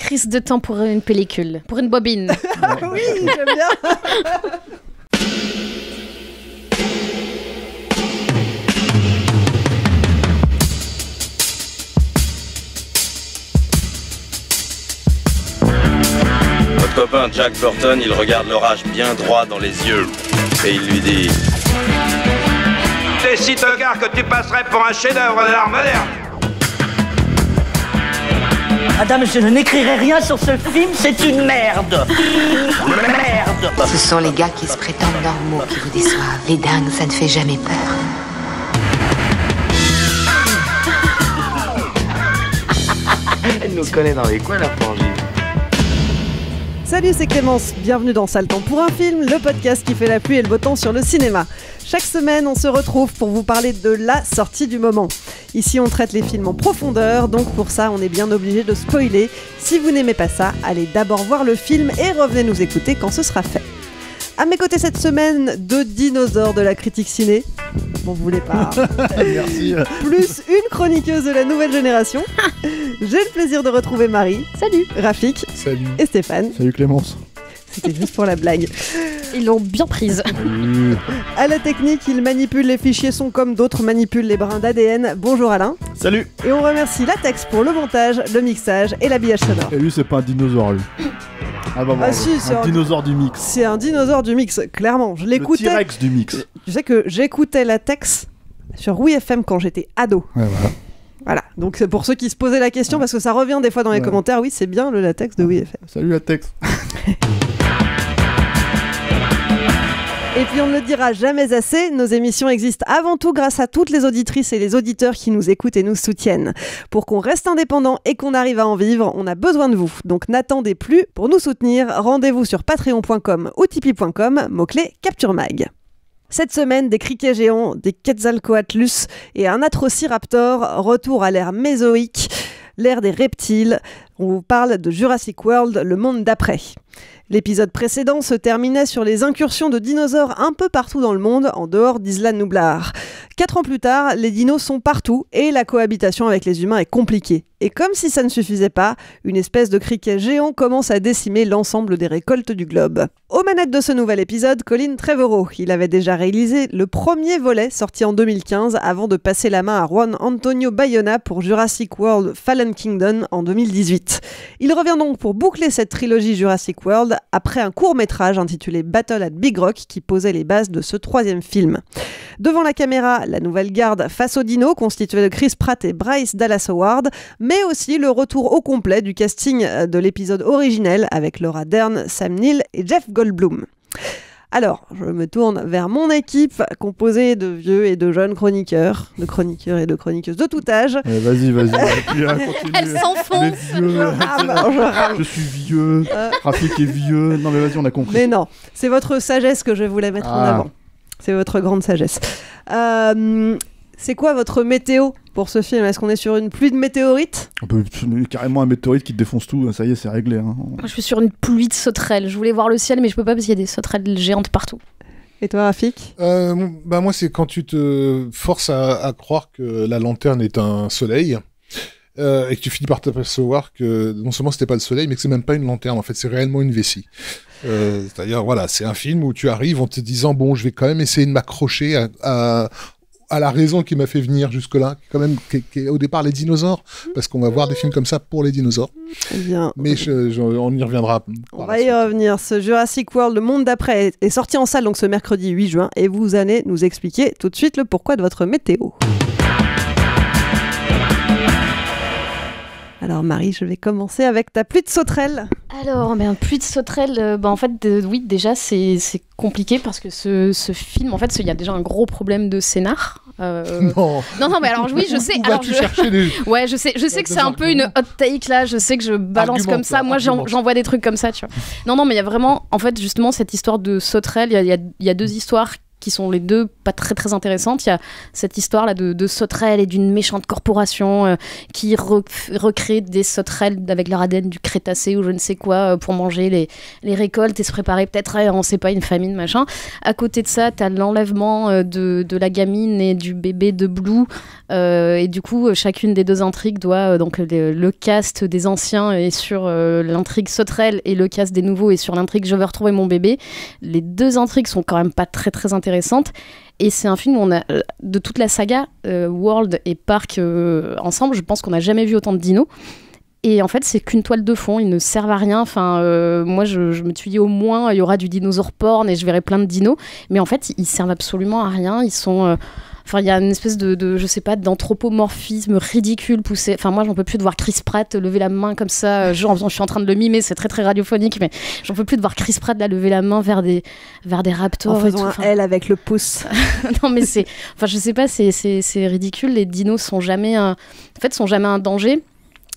crise de temps pour une pellicule, pour une bobine. Oui, j'aime bien. Votre copain Jack Burton, il regarde l'orage bien droit dans les yeux et il lui dit: T'es si tocard que tu passerais pour un chef-d'œuvre de l'art moderne. Madame, je n'écrirai rien sur ce film, c'est une merde. Merde. Ce sont les gars qui se prétendent normaux qui vous déçoivent. Les dingues, ça ne fait jamais peur. Elle nous connaît dans les coins, la frangine. Salut, c'est Clémence, bienvenue dans Sale Temps pour un film, le podcast qui fait la pluie et le beau temps sur le cinéma. Chaque semaine, on se retrouve pour vous parler de la sortie du moment. Ici, on traite les films en profondeur, donc pour ça, on est bien obligé de spoiler. Si vous n'aimez pas ça, allez d'abord voir le film et revenez nous écouter quand ce sera fait. À mes côtés cette semaine, deux dinosaures de la critique ciné. Bon, vous voulez pas. Merci. Plus une chroniqueuse de la nouvelle génération. J'ai le plaisir de retrouver Marie. Salut. Rafik. Salut. Et Stéphane. Salut Clémence. C'était juste pour la blague. Ils l'ont bien prise. À la technique, il manipule les fichiers son comme d'autres manipulent les brins d'ADN. Bonjour Alain. Salut. Et on remercie Latex pour le montage, le mixage et l'habillage sonore. Et lui, c'est pas un dinosaure, lui. Ah bah bon, si, c'est un dinosaure du mix. C'est un dinosaure du mix, clairement. Je l'écoutais. Le T-Rex du mix. Tu sais que j'écoutais Latex sur WeFM quand j'étais ado. Ouais, voilà. Voilà, donc c'est pour ceux qui se posaient la question, parce que ça revient des fois dans les commentaires, oui, c'est bien le Latex de WeFM. Salut Latex. Et puis on ne le dira jamais assez, nos émissions existent avant tout grâce à toutes les auditrices et les auditeurs qui nous écoutent et nous soutiennent. Pour qu'on reste indépendant et qu'on arrive à en vivre, on a besoin de vous. Donc n'attendez plus, pour nous soutenir, rendez-vous sur patreon.com ou tipeee.com, mot-clé Capture Mag. Cette semaine, des criquets géants, des Quetzalcoatlus et un Atrociraptor, retour à l'ère mésoïque, l'ère des reptiles. On vous parle de Jurassic World, le monde d'après. L'épisode précédent se terminait sur les incursions de dinosaures un peu partout dans le monde, en dehors d'Isla Nublar. 4 ans plus tard, les dinos sont partout et la cohabitation avec les humains est compliquée. Et comme si ça ne suffisait pas, une espèce de criquet géant commence à décimer l'ensemble des récoltes du globe. Aux manettes de ce nouvel épisode, Colin Trevorrow. Il avait déjà réalisé le premier volet sorti en 2015 avant de passer la main à Juan Antonio Bayona pour Jurassic World Fallen Kingdom en 2018. Il revient donc pour boucler cette trilogie Jurassic World après un court-métrage intitulé Battle at Big Rock qui posait les bases de ce troisième film. Devant la caméra, la nouvelle garde face aux dinos constituée de Chris Pratt et Bryce Dallas Howard, mais aussi le retour au complet du casting de l'épisode originel avec Laura Dern, Sam Neill et Jeff Goldblum. Alors, je me tourne vers mon équipe composée de vieux et de jeunes chroniqueurs et de chroniqueuses de tout âge. Vas-y. Puis, Elle s'enfonce. Je suis vieux. Rafik est vieux. Non mais vas-y, on a compris. Mais non, c'est votre sagesse que je voulais mettre en avant. C'est votre grande sagesse. C'est quoi votre météo pour ce film ? Est-ce qu'on est sur une pluie de météorites ? Carrément un météorite qui te défonce tout, ça y est, c'est réglé. Hein. Moi, je suis sur une pluie de sauterelles. Je voulais voir le ciel, mais je peux pas parce qu'il y a des sauterelles géantes partout. Et toi, Rafik ? Moi, c'est quand tu te forces à croire que la lanterne est un soleil et que tu finis par t'apercevoir que non seulement c'était pas le soleil, mais que c'est même pas une lanterne. En fait, c'est réellement une vessie. C'est-à-dire, voilà, c'est un film où tu arrives en te disant bon, je vais quand même essayer de m'accrocher à la raison qui m'a fait venir jusque-là, qui est au départ les dinosaures, parce qu'on va voir des films comme ça pour les dinosaures. Bien. Mais on y reviendra. On va y revenir. Ce Jurassic World, le monde d'après, est sorti en salle donc ce mercredi 8 juin, et vous allez nous expliquer tout de suite le pourquoi de votre météo. Alors Marie, je vais commencer avec ta pluie de sauterelles. Alors, pluie de sauterelles, en fait, oui, déjà, c'est compliqué parce que ce film, en fait, il y a déjà un gros problème de scénar. Non, mais alors oui, je sais. Chercher des... Ouais, je sais que c'est un peu une hot take là. Je sais que je balance comme ça. Moi, j'envoie des trucs comme ça, tu vois. Non, mais il y a vraiment, en fait, justement, cette histoire de sauterelles. Il y a deux histoires qui sont les deux pas très très intéressantes. Il y a cette histoire là de sauterelles et d'une méchante corporation qui recrée des sauterelles avec leur ADN du Crétacé ou je ne sais quoi pour manger les récoltes et se préparer peut-être on sait pas, une famine machin. À côté de ça, t'as l'enlèvement de la gamine et du bébé de Blue et du coup chacune des deux intrigues doit donc le cast des anciens est sur l'intrigue sauterelle et le cast des nouveaux est sur l'intrigue je veux retrouver mon bébé. Les deux intrigues sont quand même pas très très intéressantes. Et c'est un film où on a, de toute la saga, World et Park ensemble, je pense qu'on n'a jamais vu autant de dinos. Et en fait, c'est qu'une toile de fond, ils ne servent à rien. Enfin, moi, je me suis dit au moins, il y aura du dinosaure porn et je verrai plein de dinos. Mais en fait, ils servent absolument à rien. Ils sont... Enfin, il y a une espèce de je sais pas, d'anthropomorphisme ridicule poussé. Enfin, moi, j'en peux plus de voir Chris Pratt lever la main comme ça. Je suis en train de le mimer, c'est très très radiophonique, mais j'en peux plus de voir Chris Pratt là lever la main vers des raptors. En faisant un L avec le pouce. Non, mais c'est, enfin, je sais pas, c'est ridicule. Les dinos sont jamais un danger.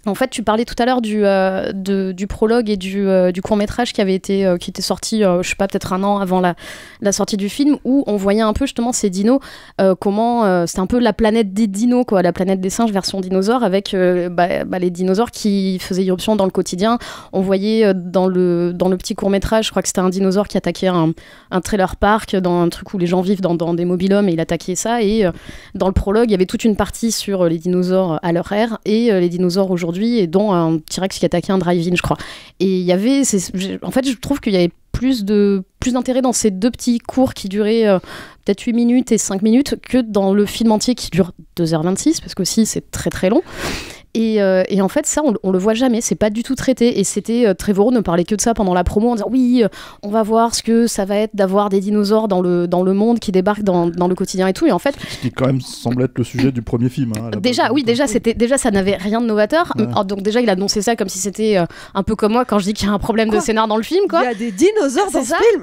En fait, tu parlais tout à l'heure du prologue et du court-métrage qui était sorti, je sais pas, peut-être un an avant la sortie du film, où on voyait un peu justement ces dinos, c'était un peu la planète des dinos, quoi, la planète des singes version dinosaure, avec les dinosaures qui faisaient irruption dans le quotidien. On voyait dans le petit court-métrage, je crois que c'était un dinosaure qui attaquait un trailer park, dans un truc où les gens vivent dans des mobil-homes, et il attaquait ça. Et dans le prologue, il y avait toute une partie sur les dinosaures à leur ère et les dinosaures aujourd'hui, et dont un T-Rex qui attaquait un drive-in, je crois. Et il y avait, en fait, je trouve qu'il y avait plus d'intérêt dans ces deux petits cours qui duraient peut-être 8 minutes et 5 minutes que dans le film entier qui dure 2h26, parce qu'aussi c'est très très long. Et en fait, ça, on le voit jamais, c'est pas du tout traité. Et c'était Trevorrow ne parlait que de ça pendant la promo en disant oui, on va voir ce que ça va être d'avoir des dinosaures dans le monde qui débarquent dans le quotidien et tout. Et en fait, ce qui quand même semble être le sujet du premier film. Hein, déjà, ça n'avait rien de novateur. Ouais. Donc déjà, il annonçait ça comme si c'était un peu comme moi quand je dis qu'il y a un problème de scénar dans le film, quoi. Il y a des dinosaures dans ce film.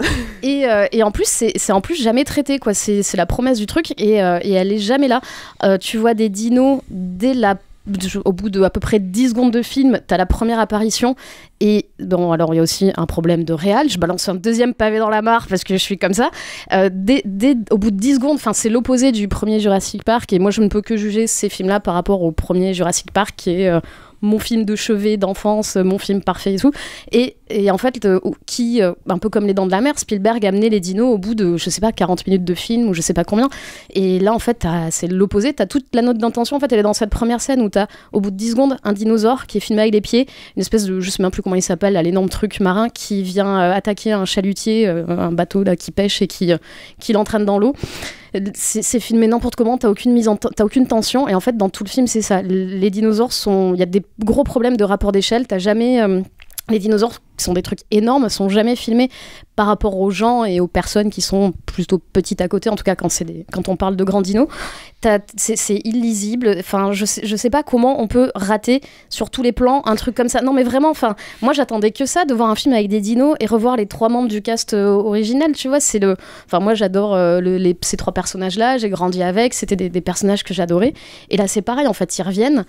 Et en plus, c'est en plus jamais traité, quoi. C'est la promesse du truc et elle est jamais là. Tu vois des dinos au bout de à peu près 10 secondes de film, t'as la première apparition. Et bon, alors il y a aussi un problème de réal. Je balance un deuxième pavé dans la mare parce que je suis comme ça. Au bout de 10 secondes, c'est l'opposé du premier Jurassic Park. Et moi, je ne peux que juger ces films-là par rapport au premier Jurassic Park, qui est mon film de chevet d'enfance, mon film parfait et tout. Et en fait, un peu comme Les Dents de la Mer, Spielberg a amené les dinos au bout de, je sais pas, 40 minutes de film ou je sais pas combien. Et là, en fait, c'est l'opposé. T'as toute la note d'intention. En fait, elle est dans cette première scène où t'as, au bout de 10 secondes, un dinosaure qui est filmé avec les pieds, une espèce de, je sais même plus comment il s'appelle, là, l'énorme truc marin qui vient attaquer un chalutier, un bateau là, qui pêche et qui l'entraîne dans l'eau. C'est filmé n'importe comment, t'as aucune tension. Et en fait, dans tout le film, c'est ça. Les dinosaures il y a des gros problèmes de rapport d'échelle. T'as jamais... les dinosaures, qui sont des trucs énormes, sont jamais filmés par rapport aux gens et aux personnes qui sont plutôt petites à côté, en tout cas quand on parle de grands dinos. C'est illisible. Enfin, je sais pas comment on peut rater sur tous les plans un truc comme ça. Non mais vraiment, moi j'attendais que ça, de voir un film avec des dinos et revoir les 3 membres du cast original, tu vois. Moi j'adore ces 3 personnages-là, j'ai grandi avec, c'était des personnages que j'adorais. Et là c'est pareil, en fait, ils reviennent.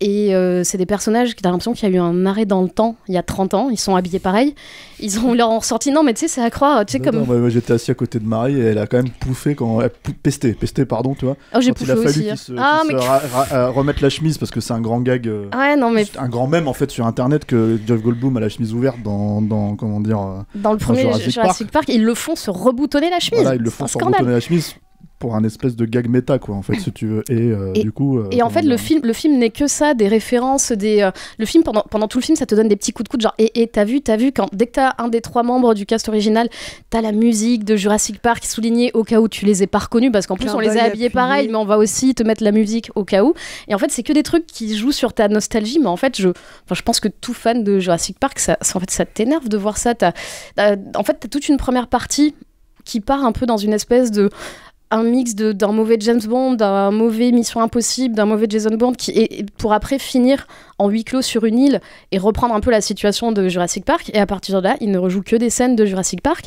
Et c'est des personnages qui t'as l'impression qu'il y a eu un arrêt dans le temps il y a 30 ans, ils sont habillés pareil, ils leur ont ressorti, non mais tu sais c'est à croire, tu sais comme... moi j'étais assis à côté de Marie et elle a quand même pouffé quand elle pesté pardon tu vois. Oh j'ai pouffé aussi. Il a fallu qu'il se remettre la chemise parce que c'est un grand gag, ouais, non, mais... un grand mème en fait sur internet que Jeff Goldblum a la chemise ouverte dans comment dire dans le premier Jurassic Park, ils le font se reboutonner la chemise. Voilà, ils le font se reboutonner la chemise pour un espèce de gag méta, quoi, en fait, si tu veux. Et du coup... et en fait, le film n'est que ça, des références, le film, pendant tout le film, ça te donne des petits coups de coude, genre, et t'as vu, dès que t'as un des 3 membres du cast original, t'as la musique de Jurassic Park soulignée au cas où tu les aies pas reconnus, parce qu'en plus, on les a habillés pareil, mais on va aussi te mettre la musique au cas où. Et en fait, c'est que des trucs qui jouent sur ta nostalgie, mais en fait, je pense que tout fan de Jurassic Park, ça t'énerve de voir ça. En fait, t'as toute une première partie qui part un peu dans une espèce de... un mix d'un mauvais James Bond, d'un mauvais Mission Impossible, d'un mauvais Jason Bourne, pour après finir en huis clos sur une île et reprendre un peu la situation de Jurassic Park. Et à partir de là, il ne rejoue que des scènes de Jurassic Park.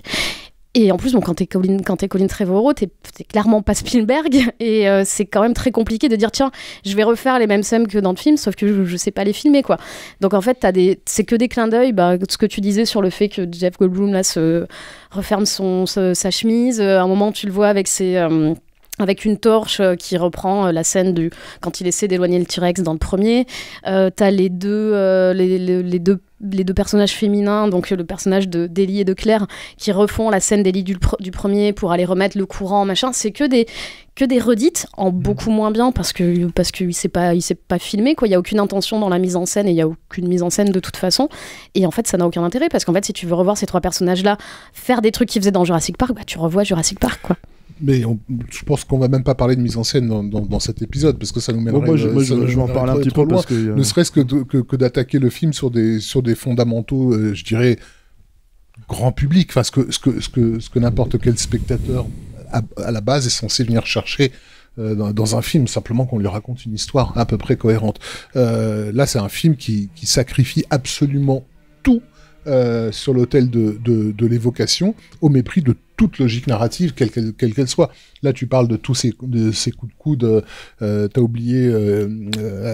Et en plus, bon, quand t'es Colin Trevorrow, t'es clairement pas Spielberg, et c'est quand même très compliqué de dire tiens, je vais refaire les mêmes scènes que dans le film, sauf que je sais pas les filmer, quoi. Donc en fait, c'est que des clins d'œil, ce que tu disais sur le fait que Jeff Goldblum là se referme sa chemise, à un moment tu le vois avec avec une torche qui reprend la scène quand il essaie d'éloigner le T-Rex dans le premier. T'as les deux personnages féminins, donc le personnage d'Ellie et de Claire, qui refont la scène d'Ellie du premier pour aller remettre le courant, machin. C'est que des redites, en beaucoup moins bien, parce qu'il s'est pas filmé, quoi. Il y a aucune intention dans la mise en scène, et il y a aucune mise en scène de toute façon. Et en fait, ça n'a aucun intérêt, parce qu'en fait, si tu veux revoir ces trois personnages-là faire des trucs qu'ils faisaient dans Jurassic Park, tu revois Jurassic Park, quoi. Mais je pense qu'on va même pas parler de mise en scène dans cet épisode, parce que ça nous mènerait... Moi, je vais en parler un petit peu, parce que... Ne serait-ce que d'attaquer le film sur des fondamentaux, je dirais, grand public, enfin, ce que n'importe quel spectateur, à la base, est censé venir chercher dans un film, simplement qu'on lui raconte une histoire à peu près cohérente. Là, c'est un film qui sacrifie absolument tout sur l'autel de l'évocation, au mépris de toute logique narrative, quelle qu'elle soit. Là, tu parles de tous ces coups de coude. T'as oublié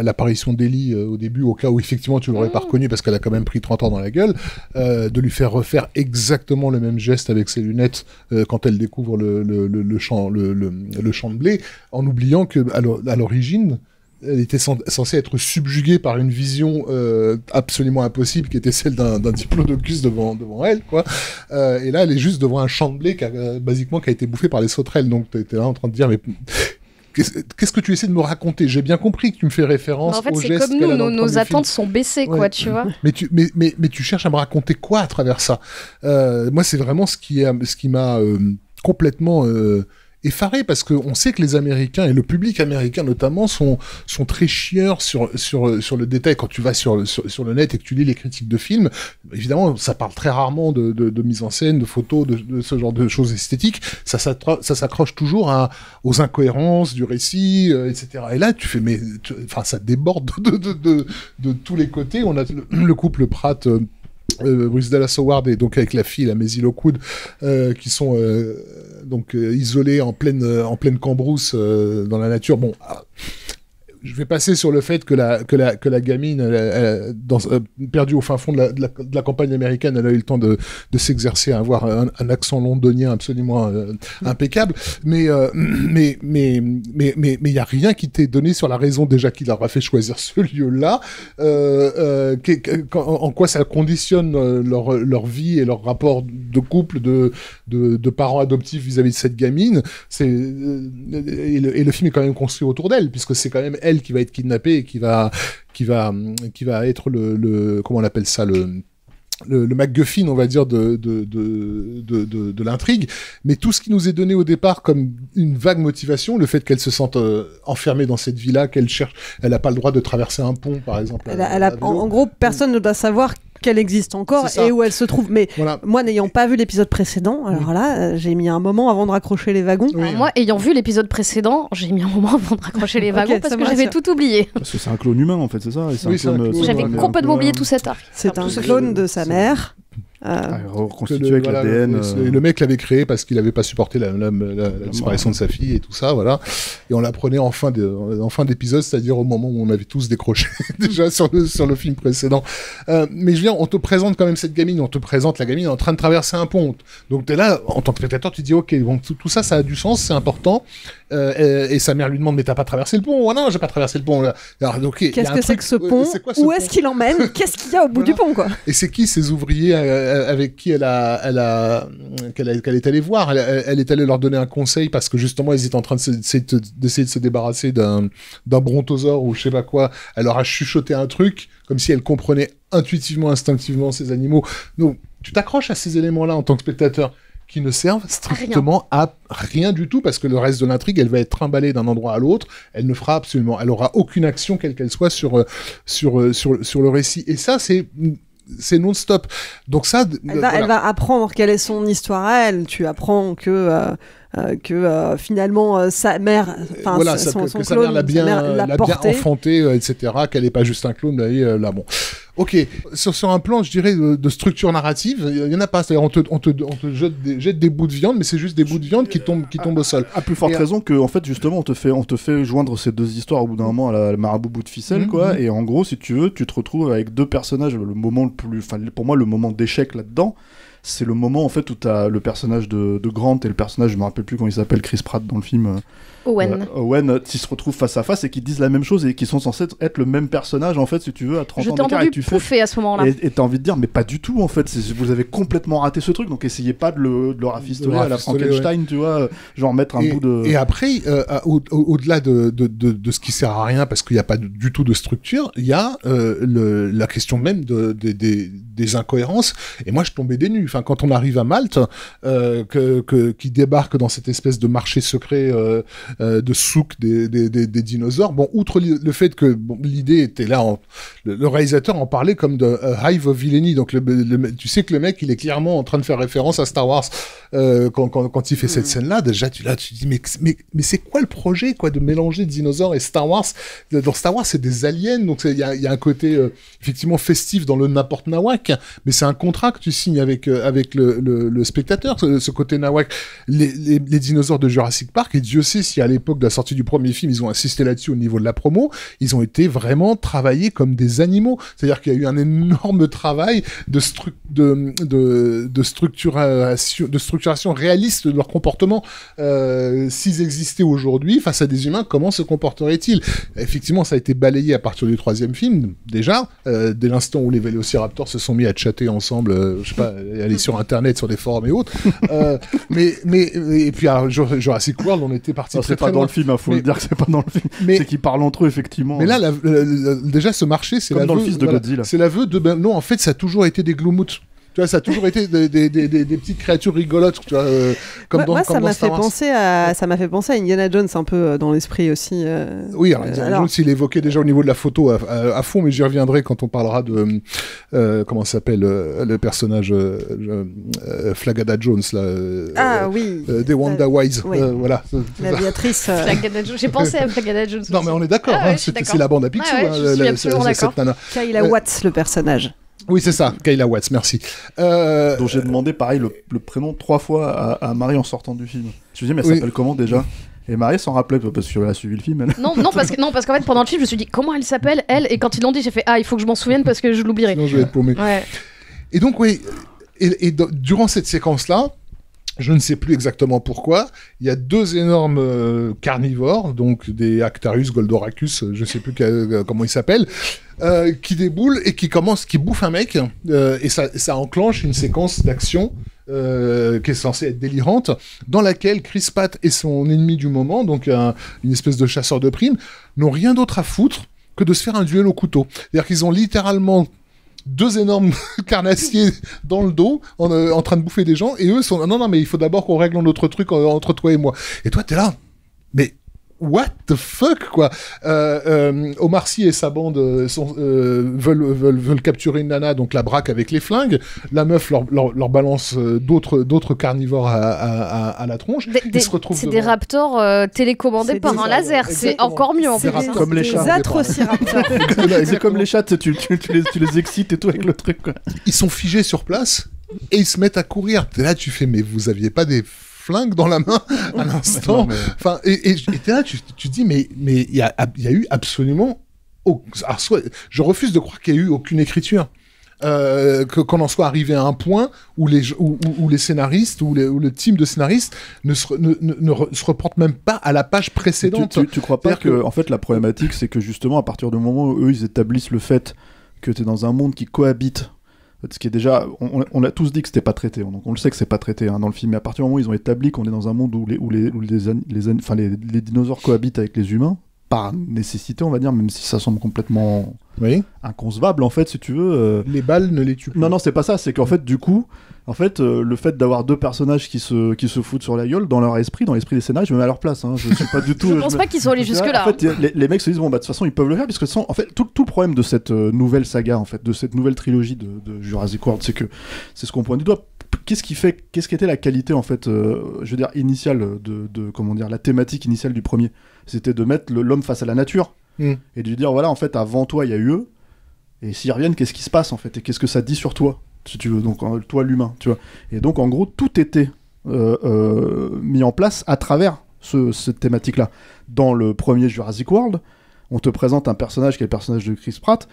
l'apparition d'Ellie au début, au cas où effectivement tu l'aurais pas reconnue parce qu'elle a quand même pris 30 ans dans la gueule, de lui faire refaire exactement le même geste avec ses lunettes quand elle découvre le champ de blé, en oubliant que à l'origine, elle était censée être subjuguée par une vision absolument impossible qui était celle d'un diplodocus devant elle, quoi. Et là, elle est juste devant un champ de blé qui a été bouffé par les sauterelles. Donc, t'es là en train de dire, mais qu'est-ce que tu essaies de me raconter ? J'ai bien compris que tu me fais référence au geste. En fait, c'est comme nous, nos attentes sont baissées, quoi, ouais. Tu vois. Mais tu cherches à me raconter quoi à travers ça ? Moi, c'est vraiment ce qui m'a complètement... effaré, parce qu'on sait que les Américains, et le public américain notamment, sont très chieurs sur le détail. Quand tu vas sur le net et que tu lis les critiques de films, évidemment, ça parle très rarement de mise en scène, de photos, de ce genre de choses esthétiques. Ça s'accroche toujours aux incohérences du récit, etc. Et là, tu fais, ça déborde de tous les côtés. On a le couple Pratt... Bryce Dallas Howard et donc avec la fille, la Maisie Lockwood, qui sont isolés en pleine cambrousse dans la nature. Bon, je vais passer sur le fait que la gamine, perdue au fin fond de la campagne américaine, elle a eu le temps de s'exercer à avoir un accent londonien absolument impeccable. Mais il y a rien qui t'est donné sur la raison déjà qui leur a fait choisir ce lieu-là. En quoi ça conditionne leur vie et leur rapport de couple, de parents adoptifs vis-à-vis de cette gamine. Et le film est quand même construit autour d'elle, puisque c'est quand même elle qui va être kidnappée et qui va être le comment on appelle ça, le MacGuffin, on va dire, de l'intrigue. Mais tout ce qui nous est donné au départ comme une vague motivation, le fait qu'elle se sente enfermée dans cette villa, elle n'a pas le droit de traverser un pont, par exemple. En gros, personne ne doit savoir qu'elle existe encore et où elle se trouve. Mais voilà. Moi, n'ayant pas vu l'épisode précédent, alors là, j'ai mis un moment avant de raccrocher les wagons. Oui. Moi, ayant vu l'épisode précédent, j'ai mis un moment avant de raccrocher les wagons parce que j'avais tout oublié. Parce que c'est un clone humain, en fait, c'est ça. J'avais complètement oublié tout cet arc. C'est un clone de sa mère. Reconstitué avec l'ADN. Le mec l'avait créé parce qu'il n'avait pas supporté la disparition de sa fille et tout ça, voilà. Et on l'apprenait en fin d'épisode, c'est-à-dire au moment où on avait tous décroché déjà sur le film précédent. Mais je veux dire, on te présente quand même cette gamine, on te présente la gamine en train de traverser un pont. Donc t'es là, en tant que spectateur, tu te dis ok, bon, tout ça, ça a du sens, c'est important. Et sa mère lui demande, mais t'as pas traversé le pont? Oh non, j'ai pas traversé le pont. Alors, okay, qu'est-ce que c'est que ce pont? Où est-ce qu'il emmène? Qu'est-ce qu'il y a au bout du pont, quoi? Et c'est qui ces ouvriers avec qui qu'elle est allée voir? Elle est allée leur donner un conseil parce que justement ils étaient en train d'essayer de se débarrasser d'un brontosaure ou je sais pas quoi. Elle leur a chuchoté un truc comme si elle comprenait intuitivement, instinctivement ces animaux. Donc tu t'accroches à ces éléments-là en tant que spectateur qui ne servent strictement à rien du tout, parce que le reste de l'intrigue, elle va être trimballée d'un endroit à l'autre, elle aura aucune action, quelle qu'elle soit, sur le récit. Et ça, c'est non-stop. Donc ça... Elle va apprendre quelle est son histoire à elle. Tu apprends que que finalement sa mère, voilà, son que sa clone, mère l'a bien porté. enfanté, etc., qu'elle n'est pas juste un clone, là bon. Ok, sur un plan, je dirais, de structure narrative, il y en a pas. C'est-à-dire, on te jette des bouts de viande, mais c'est juste des bouts de viande qui tombent au sol. À plus forte raison que, en fait, justement, on te fait joindre ces deux histoires au bout d'un moment à la marabout bout de ficelle, quoi. Et en gros, si tu veux, tu te retrouves avec deux personnages. Le moment le plus, pour moi, le moment d'échec là-dedans, c'est le moment en fait où t'as le personnage de Grant et le personnage, je me rappelle plus comment il s'appelle, Chris Pratt dans le film. Owen, qui se retrouvent face à face et qui disent la même chose et qui sont censés être le même personnage en fait, si tu veux, à 30 ans d'écart. Je t'ai entendu pouffer à ce moment-là. Et t'as envie de dire, mais pas du tout en fait, vous avez complètement raté ce truc, donc essayez pas de le rafistoler à la Frankenstein, tu vois, genre mettre un bout de... Et après, au-delà de ce qui sert à rien parce qu'il n'y a pas du tout de structure, il y a la question même des incohérences. Et moi, je tombais des nues. Enfin, quand on arrive à Malte, qui débarque dans cette espèce de marché secret de souk des dinosaures. Bon, outre le fait que l'idée était là, le réalisateur en parlait comme de Hive of Villainy. Donc, tu sais que le mec, il est clairement en train de faire référence à Star Wars quand il fait cette scène-là. Déjà, tu dis, mais c'est quoi le projet, quoi, de mélanger dinosaures et Star Wars? Dans Star Wars, c'est des aliens, donc il y a un côté effectivement festif dans le n'importe nawak, mais c'est un contrat que tu signes avec le spectateur, ce côté nawak. Les dinosaures de Jurassic Park, et Dieu sait si à l'époque de la sortie du premier film, ils ont insisté là-dessus au niveau de la promo, ils ont été vraiment travaillés comme des animaux. C'est-à-dire qu'il y a eu un énorme travail de structuration réaliste de leur comportement. S'ils existaient aujourd'hui face à des humains, comment se comporteraient-ils? Effectivement, ça a été balayé à partir du troisième film, déjà, dès l'instant où les vélociraptors se sont mis à chatter ensemble, je sais pas, aller sur Internet, sur des forums et autres. Et puis à Jurassic World, on était parti très loin. Dans le film, faut le dire que c'est pas dans le film. C'est qu'ils parlent entre eux, effectivement. Mais là, déjà, ce marché, c'est comme dans le fils de Godzilla. C'est l'aveu de non, en fait, ça a toujours été des Gloomout. Tu vois, ça a toujours été des petites créatures rigolotes, tu vois, moi, ça m'a fait penser à Indiana Jones un peu dans l'esprit aussi. Oui, alors Indiana Jones, il évoquait déjà au niveau de la photo à fond, mais j'y reviendrai quand on parlera de comment s'appelle le personnage Flagada Jones là. Oui. Des Wanda Wise, oui. Voilà. L'aviatrice. Flagada Jones. J'ai pensé à Flagada Jones. Non, mais on est d'accord. C'est la bande à Picsou. Cette nana. Kayla Watts, le personnage. Oui, c'est ça, Kayla Watts, merci. Donc j'ai demandé pareil le prénom 3 fois à Marie en sortant du film. Je me dis, mais elle s'appelle comment déjà? Et Marie s'en rappelait, parce qu'elle a suivi le film. Elle. Non, parce qu'en fait, pendant le film, je me suis dit, comment elle s'appelle, elle? Et quand ils l'ont dit, j'ai fait, il faut que je m'en souvienne parce que je l'oublierai. Sinon, je vais être paumé. Ouais. Et donc, oui, durant cette séquence-là, je ne sais plus exactement pourquoi, il y a 2 énormes carnivores, donc des Actarus, Goldoracus, je ne sais plus comment ils s'appellent, qui déboulent et qui bouffent un mec, et ça enclenche une séquence d'action qui est censée être délirante, dans laquelle Chris Pratt et son ennemi du moment, donc une espèce de chasseur de primes, n'ont rien d'autre à foutre que de se faire un duel au couteau. C'est-à-dire qu'ils ont littéralement 2 énormes carnassiers dans le dos en train de bouffer des gens, et eux sont non mais il faut d'abord qu'on règle notre truc entre toi et moi. Et toi t'es là, mais what the fuck, quoi. Omar Sy et sa bande veulent capturer une nana, donc la braque avec les flingues. La meuf leur balance d'autres carnivores à la tronche. C'est des raptors télécommandés par un laser. C'est encore mieux en fait. Comme les chats. Des atrociraptors. C'est comme les chats, tu les excites et tout avec le truc, quoi. Ils sont figés sur place et ils se mettent à courir. T'es là, tu fais, mais vous aviez pas des flingue dans la main à l'instant. Enfin, et t'es là, tu dis, mais il y a eu absolument... je refuse de croire qu'il y a eu aucune écriture. Qu'on en soit arrivé à un point où les scénaristes ou le team de scénaristes ne se reportent même pas à la page précédente. Tu crois pas que en fait la problématique c'est que justement à partir du moment où eux ils établissent le fait que t'es dans un monde qui cohabite, ce qui est déjà, on a tous dit que c'était pas traité, donc on le sait que c'est pas traité dans le film, mais à partir du moment où ils ont établi qu'on est dans un monde où les dinosaures cohabitent avec les humains, par nécessité on va dire, même si ça semble complètement inconcevable en fait si tu veux. Les balles ne les tuent plus. Non c'est pas ça, c'est qu'en fait du coup, le fait d'avoir 2 personnages qui se foutent sur la gueule, dans l'esprit des scénaristes, je me mets à leur place, je suis pas du tout... je pense pas qu'ils sont allés jusque là. En fait, les mecs se disent, bon bah de toute façon ils peuvent le faire, puisque en fait tout le problème de cette nouvelle saga, en fait, de cette nouvelle trilogie de Jurassic World, c'est ce qu'on pointe du doigt. qu'est-ce qui était la qualité en fait, je veux dire initiale de comment dire, la thématique initiale du premier, c'était de mettre l'homme face à la nature et de lui dire voilà en fait avant toi il y a eu eux et s'ils reviennent qu'est-ce qui se passe en fait et qu'est-ce que ça dit sur toi si tu veux, donc toi l'humain, tu vois, et donc en gros tout était mis en place à travers cette thématique là. Dans le premier Jurassic World on te présente un personnage qui est le personnage de Chris Pratt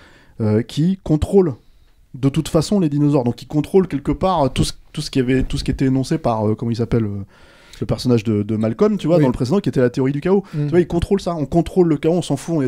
qui contrôle de toute façon les dinosaures, donc il contrôle quelque part tout ce qui était énoncé par comment il s'appelle le personnage de Malcolm, tu vois, dans le précédent, qui était la théorie du chaos. Tu vois, il contrôle ça, on contrôle le chaos, on s'en fout,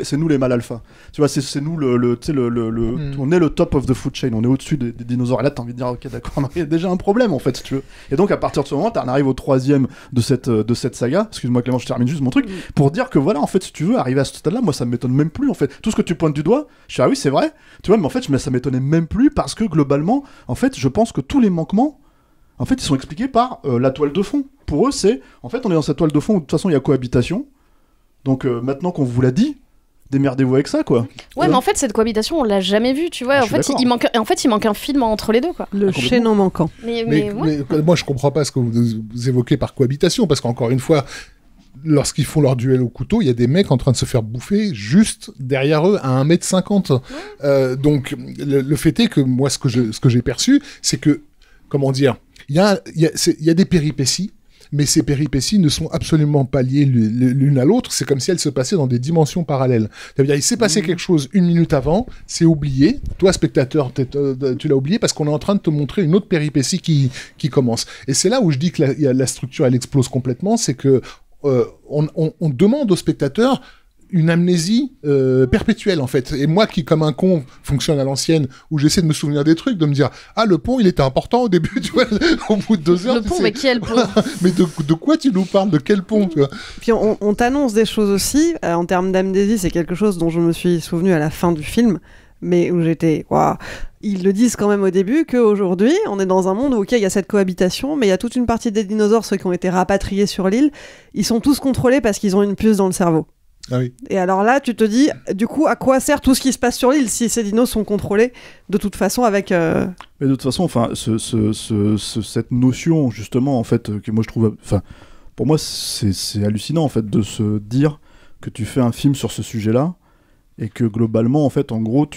c'est nous les mâles alpha. Tu vois, c'est nous on est le top of the food chain, on est au-dessus des dinosaures. Et là, t'as envie de dire, ok, d'accord, il y a déjà un problème en fait, si tu veux. Et donc à partir de ce moment, t'en arrives au troisième de cette saga. Excuse-moi Clément, je termine juste mon truc pour dire que voilà, en fait, si tu veux arriver à ce stade-là, moi ça m'étonne même plus en fait. Tout ce que tu pointes du doigt, je suis ah oui c'est vrai, tu vois, mais en fait ça m'étonnait même plus parce que globalement, en fait, je pense que tous les manquements en fait, ils sont expliqués par la toile de fond. Pour eux, c'est... En fait, on est dans cette toile de fond où, de toute façon, il y a cohabitation. Donc, maintenant qu'on vous l'a dit, démerdez-vous avec ça, quoi. Ouais, mais en fait, cette cohabitation, on l'a jamais vue, tu vois. En fait, il manque un film entre les deux, quoi. Le chaînon manquant. Mais moi, je comprends pas ce que vous évoquez par cohabitation, parce qu'encore une fois... Lorsqu'ils font leur duel au couteau, il y a des mecs en train de se faire bouffer juste derrière eux à 1m50. Donc, le fait est que moi, ce que j'ai perçu, c'est que, comment dire, il y a des péripéties, mais ces péripéties ne sont absolument pas liées l'une à l'autre. C'est comme si elles se passaient dans des dimensions parallèles. C'est-à-dire, il s'est passé quelque chose une minute avant, c'est oublié. Toi, spectateur, tu l'as oublié parce qu'on est en train de te montrer une autre péripétie qui commence. Et c'est là où je dis que la structure, elle explose complètement, c'est que on demande au spectateur une amnésie perpétuelle en fait. Et moi qui comme un con fonctionne à l'ancienne où j'essaie de me souvenir des trucs, de me dire ah le pont il était important au début, tu vois, au bout de 2 heures. Le pont, mais quel pont? Mais de quoi tu nous parles, de quel pont, tu vois? Puis on t'annonce des choses aussi en termes d'amnésie, c'est quelque chose dont je me suis souvenu à la fin du film, mais où j'étais waouh. Ils le disent quand même au début qu'aujourd'hui, on est dans un monde où, ok, il y a cette cohabitation, mais il y a toute une partie des dinosaures, ceux qui ont été rapatriés sur l'île, ils sont tous contrôlés parce qu'ils ont une puce dans le cerveau. Ah oui. Et alors là, tu te dis, du coup, à quoi sert tout ce qui se passe sur l'île si ces dinos sont contrôlés de toute façon avec... Mais de toute façon, enfin, cette notion, justement, en fait, que moi je trouve... Enfin, pour moi, c'est hallucinant, en fait, de se dire que tu fais un film sur ce sujet-là et que globalement, en fait, en gros,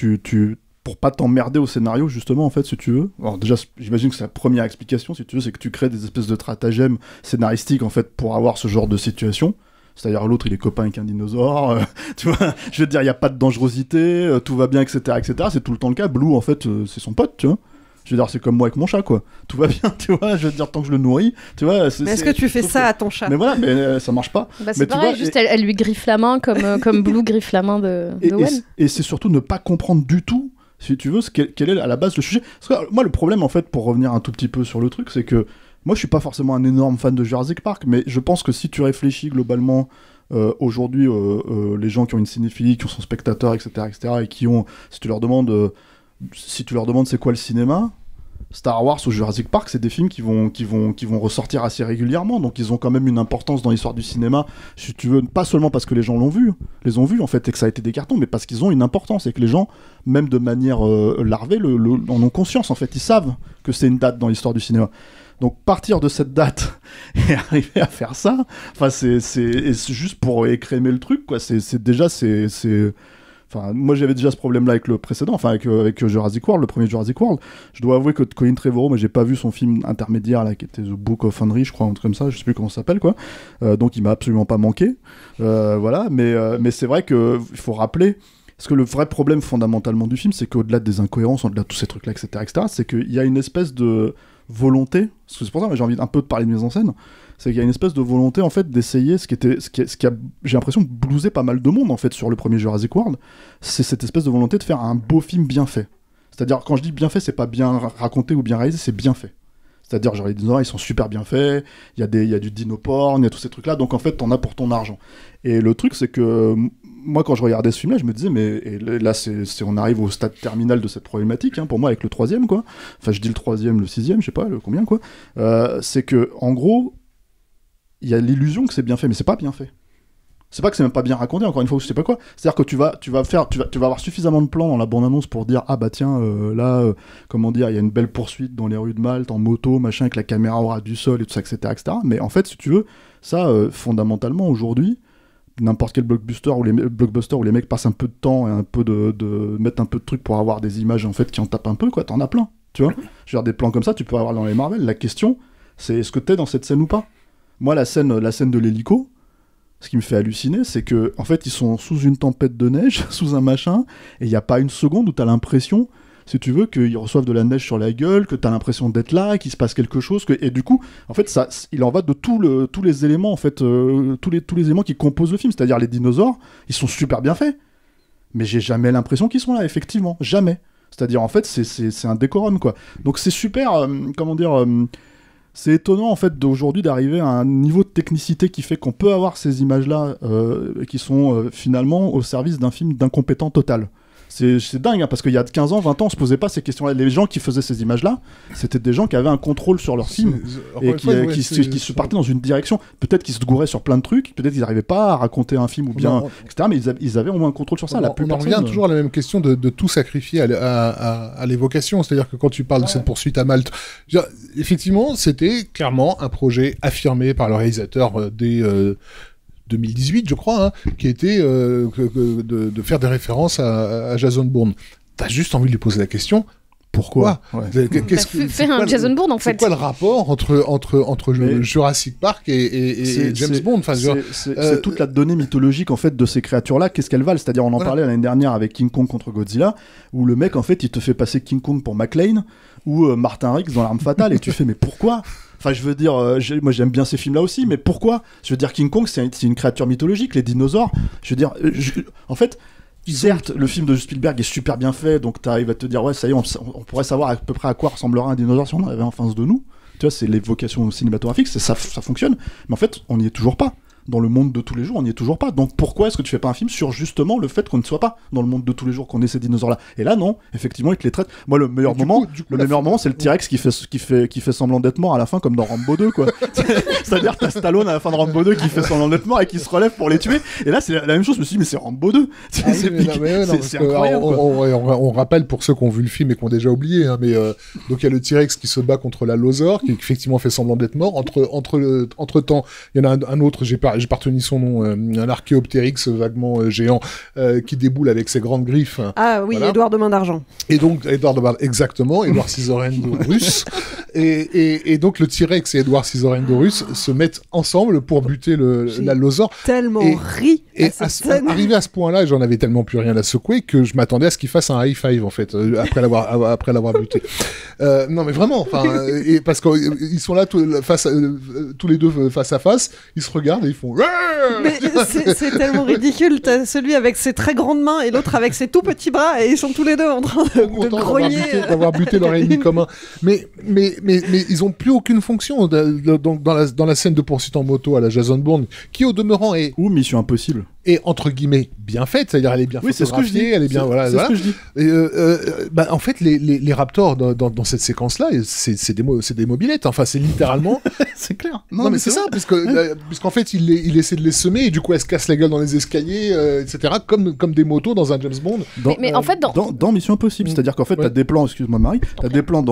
pour pas t'emmerder au scénario, justement, en fait, si tu veux. Alors déjà, j'imagine que c'est la première explication, si tu veux, c'est que tu crées des espèces de stratagèmes scénaristiques, en fait, pour avoir ce genre de situation. C'est-à-dire l'autre, il est copain avec un dinosaure, tu vois, je veux dire, il n'y a pas de dangerosité, tout va bien, etc., etc. C'est tout le temps le cas. Blue, en fait, c'est son pote, tu vois. Je veux dire, c'est comme moi avec mon chat, quoi. Tout va bien, tu vois, je veux dire, tant que je le nourris, tu vois. Mais est-ce que tu fais ça à ton chat? Mais voilà, mais ça marche pas. Bah, c'est pareil, juste elle lui griffe la main comme Blue griffe la main de Wen. Et c'est surtout ne pas comprendre du tout, si tu veux, quel est à la base le sujet. Parce que moi, le problème, en fait, pour revenir un tout petit peu sur le truc, c'est que moi, je suis pas forcément un énorme fan de Jurassic Park, mais je pense que si tu réfléchis globalement, aujourd'hui, les gens qui ont une cinéphilie, qui sont spectateurs, etc., et qui ont, si tu leur demandes c'est quoi le cinéma, Star Wars ou Jurassic Park, c'est des films qui vont ressortir assez régulièrement, donc ils ont quand même une importance dans l'histoire du cinéma, si tu veux, pas seulement parce que les gens les ont vus en fait, et que ça a été des cartons, mais parce qu'ils ont une importance, et que les gens, même de manière larvée, en ont conscience, en fait, ils savent que c'est une date dans l'histoire du cinéma. Donc partir de cette date et arriver à faire ça, enfin c'est juste pour écrémer le truc, quoi. Enfin, moi j'avais déjà ce problème-là avec le précédent, enfin avec Jurassic World, le premier Jurassic World. Je dois avouer que Colin Trevorrow, mais j'ai pas vu son film intermédiaire là, qui était The Book of Henry, je crois, un truc comme ça, je sais plus comment ça s'appelle, quoi. Donc il m'a absolument pas manqué, voilà. Mais c'est vrai que il faut rappeler. Parce que le vrai problème fondamentalement du film, c'est qu'au-delà des incohérences, au-delà de tous ces trucs-là, etc., c'est qu'il y a une espèce de volonté, parce que c'est pour ça que j'ai envie un peu de parler de mise en scène, c'est qu'il y a une espèce de volonté en fait d'essayer ce qui a, j'ai l'impression, blousé pas mal de monde en fait sur le premier Jurassic World, c'est cette espèce de volonté de faire un beau film bien fait. C'est-à-dire, quand je dis bien fait, c'est pas bien raconté ou bien réalisé, c'est bien fait. C'est-à-dire, genre, les dinosaures, ils sont super bien faits, il y a du dinoporn, il y a tous ces trucs-là, donc en fait, t'en as pour ton argent. Et le truc, c'est que moi, quand je regardais ce film-là, je me disais, mais et là, on arrive au stade terminal de cette problématique, hein, pour moi, avec le 3e, quoi. Enfin, je dis le 3e, le 6e, je sais pas, le combien, quoi. C'est que, en gros, il y a l'illusion que c'est bien fait, mais c'est pas bien fait. C'est pas que c'est même pas bien raconté, encore une fois, ou je sais pas quoi. C'est-à-dire que tu vas avoir suffisamment de plans dans la bande-annonce pour dire ah bah tiens comment dire, il y a une belle poursuite dans les rues de Malte en moto, machin, avec la caméra au ras du sol et tout ça, etc. Mais en fait, si tu veux, ça fondamentalement aujourd'hui, n'importe quel blockbuster où les mecs passent un peu de temps et un peu de mettent un peu de trucs pour avoir des images en fait qui en tapent un peu, quoi. T'en as plein, tu vois. Je veux dire, des plans comme ça, tu peux avoir dans les Marvel. La question, c'est est-ce que t'es dans cette scène ou pas. Moi, la scène de l'hélico. Ce qui me fait halluciner, c'est que en fait, ils sont sous une tempête de neige, sous un machin, et il n'y a pas une seconde où tu as l'impression, si tu veux, qu'ils reçoivent de la neige sur la gueule, que tu as l'impression d'être là, qu'il se passe quelque chose, et du coup, en fait, ça, il en va de tous les éléments, en fait, tous les éléments qui composent le film, c'est-à-dire les dinosaures, ils sont super bien faits, mais j'ai jamais l'impression qu'ils sont là, effectivement, jamais. C'est-à-dire, en fait, c'est un décorum, quoi. Donc c'est super, c'est étonnant en fait d'aujourd'hui d'arriver à un niveau de technicité qui fait qu'on peut avoir ces images-là qui sont finalement au service d'un film d'incompétent total. C'est dingue, hein, parce qu'il y a 15 ans, 20 ans, on se posait pas ces questions-là. Les gens qui faisaient ces images-là, c'était des gens qui avaient un contrôle sur leur film et qui se partaient dans une direction. Peut-être qu'ils se gouraient sur plein de trucs, peut-être qu'ils n'arrivaient pas à raconter un film ou bien, etc. Mais ils avaient au moins un contrôle sur ça. On en revient toujours à la même question de tout sacrifier à l'évocation. C'est-à-dire que quand tu parles de cette poursuite à Malte, effectivement, c'était clairement un projet affirmé par le réalisateur dès 2018, je crois, hein, qui était de faire des références à Jason Bourne. T'as juste envie de lui poser la question. Pourquoi Fais un Jason Bourne, en fait. C'est quoi le rapport entre Jurassic Park et James Bond? C'est toute la donnée mythologique en fait de ces créatures-là. Qu'est-ce qu'elles valent? C'est-à-dire, on en parlait l'année dernière avec King Kong contre Godzilla, où le mec en fait il te fait passer King Kong pour McClane ou Martin Riggs dans L'Arme Fatale, et tu fais mais pourquoi? Enfin, je veux dire, moi j'aime bien ces films-là aussi, mais pourquoi? Je veux dire, King Kong, c'est une créature mythologique, les dinosaures. Je veux dire, en fait, certes, le film de Spielberg est super bien fait, donc t'arrives à te dire, ouais, ça y est, on pourrait savoir à peu près à quoi ressemblera un dinosaure si on en avait en face de nous. Tu vois, c'est l'évocation cinématographique, ça fonctionne. Mais en fait, on n'y est toujours pas. Dans le monde de tous les jours, on n'y est toujours pas. Donc pourquoi est-ce que tu fais pas un film sur justement le fait qu'on ne soit pas dans le monde de tous les jours, qu'on ait ces dinosaures-là? Et là, non, effectivement, ils te les traitent. Moi, le meilleur moment, c'est le T-Rex qui fait semblant d'être mort à la fin, comme dans Rambo 2, quoi. C'est-à-dire, t'as Stallone à la fin de Rambo 2 qui fait semblant d'être mort et qui se relève pour les tuer. Et là, c'est la même chose. Je me suis dit, mais c'est Rambo 2. C'est incroyable. On rappelle pour ceux qui ont vu le film et qui ont déjà oublié, hein, mais donc il y a le T-Rex qui se bat contre l'allosaure, qui effectivement fait semblant d'être mort. Entre temps, il y en a un autre, j'ai pas retenu son nom, un archéoptérix vaguement géant qui déboule avec ses grandes griffes. Ah oui, voilà. Édouard de Main d'Argent. Et donc, exactement, Edward Scissorhands russe. Et donc, le T-Rex et Edward Scissorhands russe se mettent ensemble pour buter l'allosaure. Tellement ri. Et arrivé à ce point-là, j'en avais tellement plus rien à secouer que je m'attendais à ce qu'il fasse un high five, en fait, après l'avoir buté. Non, mais vraiment, parce qu'ils sont là tous les deux face à face, ils se regardent et ils font... Mais c'est tellement ridicule. T'as celui avec ses très grandes mains et l'autre avec ses tout petits bras, et ils sont tous les deux en train de grogner. D'avoir buté leur ennemi commun. Mais ils ont plus aucune fonction dans la scène de poursuite en moto à la Jason Bourne, qui au demeurant est... Ou Mission Impossible. Et entre guillemets bien faite, c'est-à-dire elle est bien photographiée, elle est bien voilà. Ce que je dis. Et, en fait les Raptors dans cette séquence-là, c'est des mobylettes. Enfin, c'est littéralement. C'est clair. Non mais c'est ça, puisqu'en fait il essaie de les semer et du coup elle se casse la gueule dans les escaliers, etc. Comme des motos dans un James Bond. Mais en fait dans Mission Impossible, c'est-à-dire qu'en fait t'as des plans, excuse-moi Marie, t'as des plans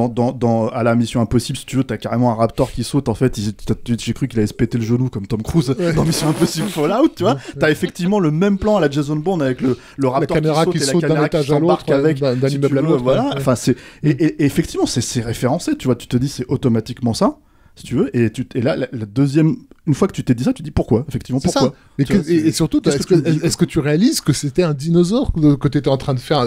à la Mission Impossible, si tu veux, t'as carrément un Raptor qui saute. En fait, j'ai cru qu'il allait se péter le genou comme Tom Cruise dans Mission Impossible Fallout, tu vois. T'as effectivement le même plan à la Jason Bourne avec le Raptor qui saute et la caméra qui s'embarque avec d'un immeuble à l'autre. Voilà. Enfin, et effectivement, c'est référencé. Tu vois, tu te dis c'est automatiquement ça, si tu veux. Et là, la deuxième, une fois que tu t'es dit ça, tu dis pourquoi. Effectivement, pourquoi. Et surtout, est-ce que tu réalises que c'était un dinosaure que tu étais en train de faire?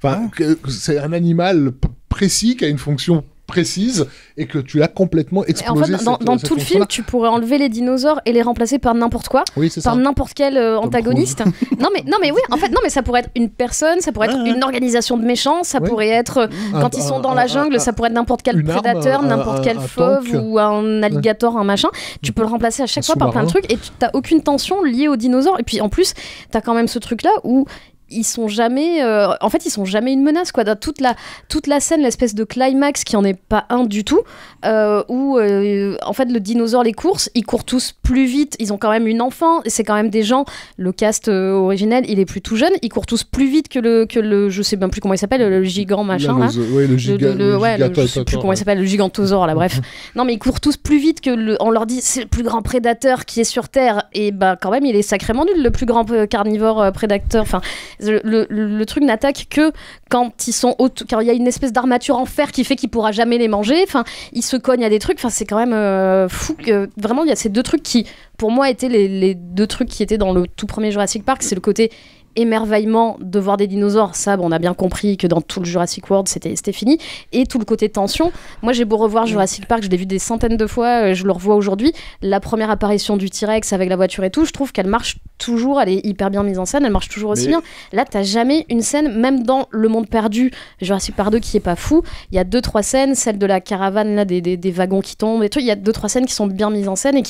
Enfin, que c'est un animal précis qui a une fonction précise et que tu as complètement explosé. En fait, dans tout le film, tu pourrais enlever les dinosaures et les remplacer par n'importe quoi, par n'importe quel antagoniste. non mais oui, en fait non, mais ça pourrait être une personne, ça pourrait être une organisation de méchants, ça pourrait être quand ils sont dans la jungle, ça pourrait être n'importe quel prédateur, n'importe quel fauve ou un alligator, un machin. Tu peux le remplacer à chaque fois par plein de trucs et t'as aucune tension liée aux dinosaures. Et puis en plus, t'as quand même ce truc là où ils sont jamais en fait ils sont jamais une menace quoi. Dans toute la scène, l'espèce de climax qui en est pas un du tout, où en fait le dinosaure les course, ils courent tous plus vite, ils ont quand même une enfant et c'est quand même des gens, le cast originel il est plus tout jeune, ils courent tous plus vite que le je sais même plus comment il s'appelle, le gigant machin là. Je sais plus comment il s'appelle, le gigantosaure là, bref. Non mais ils courent tous plus vite que on leur dit c'est le plus grand prédateur qui est sur Terre, et bah quand même il est sacrément nul, le plus grand carnivore prédateur. Enfin, le truc n'attaque que quand ils sont quand il y a une espèce d'armature en fer qui fait qu'il pourra jamais les manger. Enfin, ils se cognent à des trucs. Enfin, c'est quand même fou que vraiment il y a ces deux trucs qui, pour moi, étaient les deux trucs qui étaient dans le tout premier Jurassic Park. C'est le côté émerveillement de voir des dinosaures, ça on a bien compris que dans tout le Jurassic World c'était fini, et tout le côté tension. Moi j'ai beau revoir Jurassic Park, je l'ai vu des centaines de fois, je le revois aujourd'hui, la première apparition du T-Rex avec la voiture et tout, je trouve qu'elle marche toujours, elle est hyper bien mise en scène, elle marche toujours aussi bien. Là t'as jamais une scène, même dans Le Monde Perdu, Jurassic Park 2 qui est pas fou, il y a 2-3 scènes, celle de la caravane là, des wagons qui tombent et tout, il y a 2-3 scènes qui sont bien mises en scène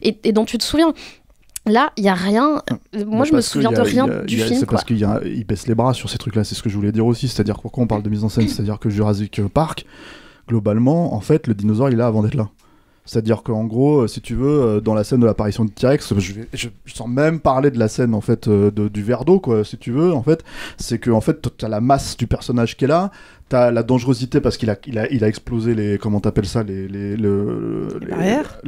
et dont tu te souviens. Là, il n'y a rien. Moi, je me souviens de rien du film. C'est parce qu'il baisse les bras sur ces trucs-là, c'est ce que je voulais dire aussi. C'est-à-dire, pourquoi on parle de mise en scène, c'est-à-dire que Jurassic Park, globalement, en fait, le dinosaure, il est là avant d'être là. C'est-à-dire qu'en gros, si tu veux, dans la scène de l'apparition de T-Rex, je sens même parler de la scène en fait du verre d'eau, quoi, si tu veux. En fait, c'est que en fait, t'as la masse du personnage qui est là. T'as la dangerosité parce qu'il a explosé les, comment t'appelles ça, les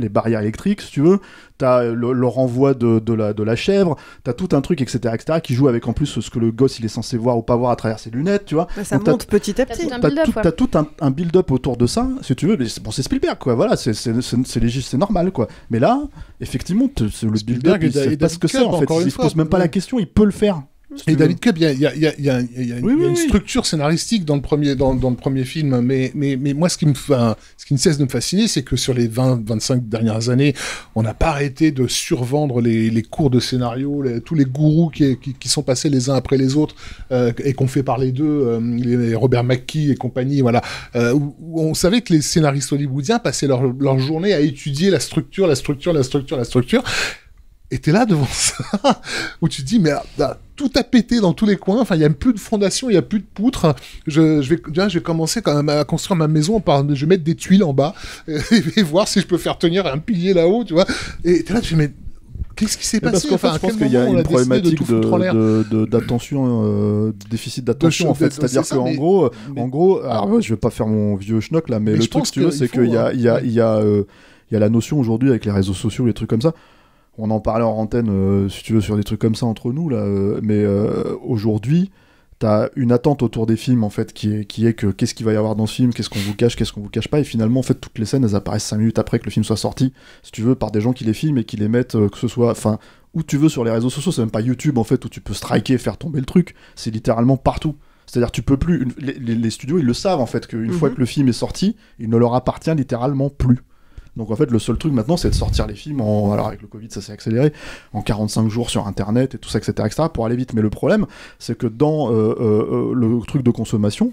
barrières électriques, si tu veux. T'as le renvoi de la chèvre. T'as tout un truc, etc., qui joue avec en plus ce que le gosse il est censé voir ou pas voir à travers ses lunettes, tu vois. Ça donc, monte petit à petit. T'as tout un build-up autour de ça, si tu veux. Mais c'est Spielberg, quoi. Voilà, c'est normal, quoi. Mais là, effectivement, le build-up, il sait pas ce que c'est, en fait. Il se pose même pas la question, il peut le faire. Et David Koepp, il y a une structure scénaristique dans le premier film, mais moi ce qui ne cesse de me fasciner, c'est que sur les 20-25 dernières années, on n'a pas arrêté de survendre les cours de scénario, tous les gourous qui sont passés les uns après les autres et qu'on fait par les deux, les Robert McKee et compagnie, voilà, où on savait que les scénaristes hollywoodiens passaient leur journée à étudier la structure. Et t'es là devant ça, où tu te dis, mais tout a pété dans tous les coins, enfin, il n'y a plus de fondation, il n'y a plus de poutres. Je vais commencer quand même à construire ma maison, je vais mettre des tuiles en bas, et voir si je peux faire tenir un pilier là-haut, tu vois. Et t'es là, tu dis, mais qu'est-ce qui s'est passé? Parce qu'en fait, je pense qu'il y a une problématique d'attention, déficit d'attention, en fait. C'est-à-dire qu'en gros, alors, je vais pas faire mon vieux schnock, là, mais le truc, si tu veux, c'est qu'il y a la notion aujourd'hui avec les réseaux sociaux, les trucs comme ça. On en parlait en antenne, si tu veux, sur des trucs comme ça entre nous, là. Mais aujourd'hui, t'as une attente autour des films, en fait, qui est que qu'est-ce qu'il va y avoir dans ce film, qu'est-ce qu'on vous cache pas. Et finalement, en fait, toutes les scènes, elles apparaissent 5 minutes après que le film soit sorti, si tu veux, par des gens qui les filment et qui les mettent, que ce soit, enfin, où tu veux sur les réseaux sociaux. C'est même pas YouTube, en fait, où tu peux striker et faire tomber le truc. C'est littéralement partout. C'est-à-dire, tu peux plus. Les studios, ils le savent, en fait, qu'une fois que le film est sorti, il ne leur appartient littéralement plus. Donc en fait, le seul truc maintenant, c'est de sortir les films alors avec le Covid, ça s'est accéléré, en 45 jours sur Internet et tout ça, etc., pour aller vite. Mais le problème, c'est que dans le truc de consommation,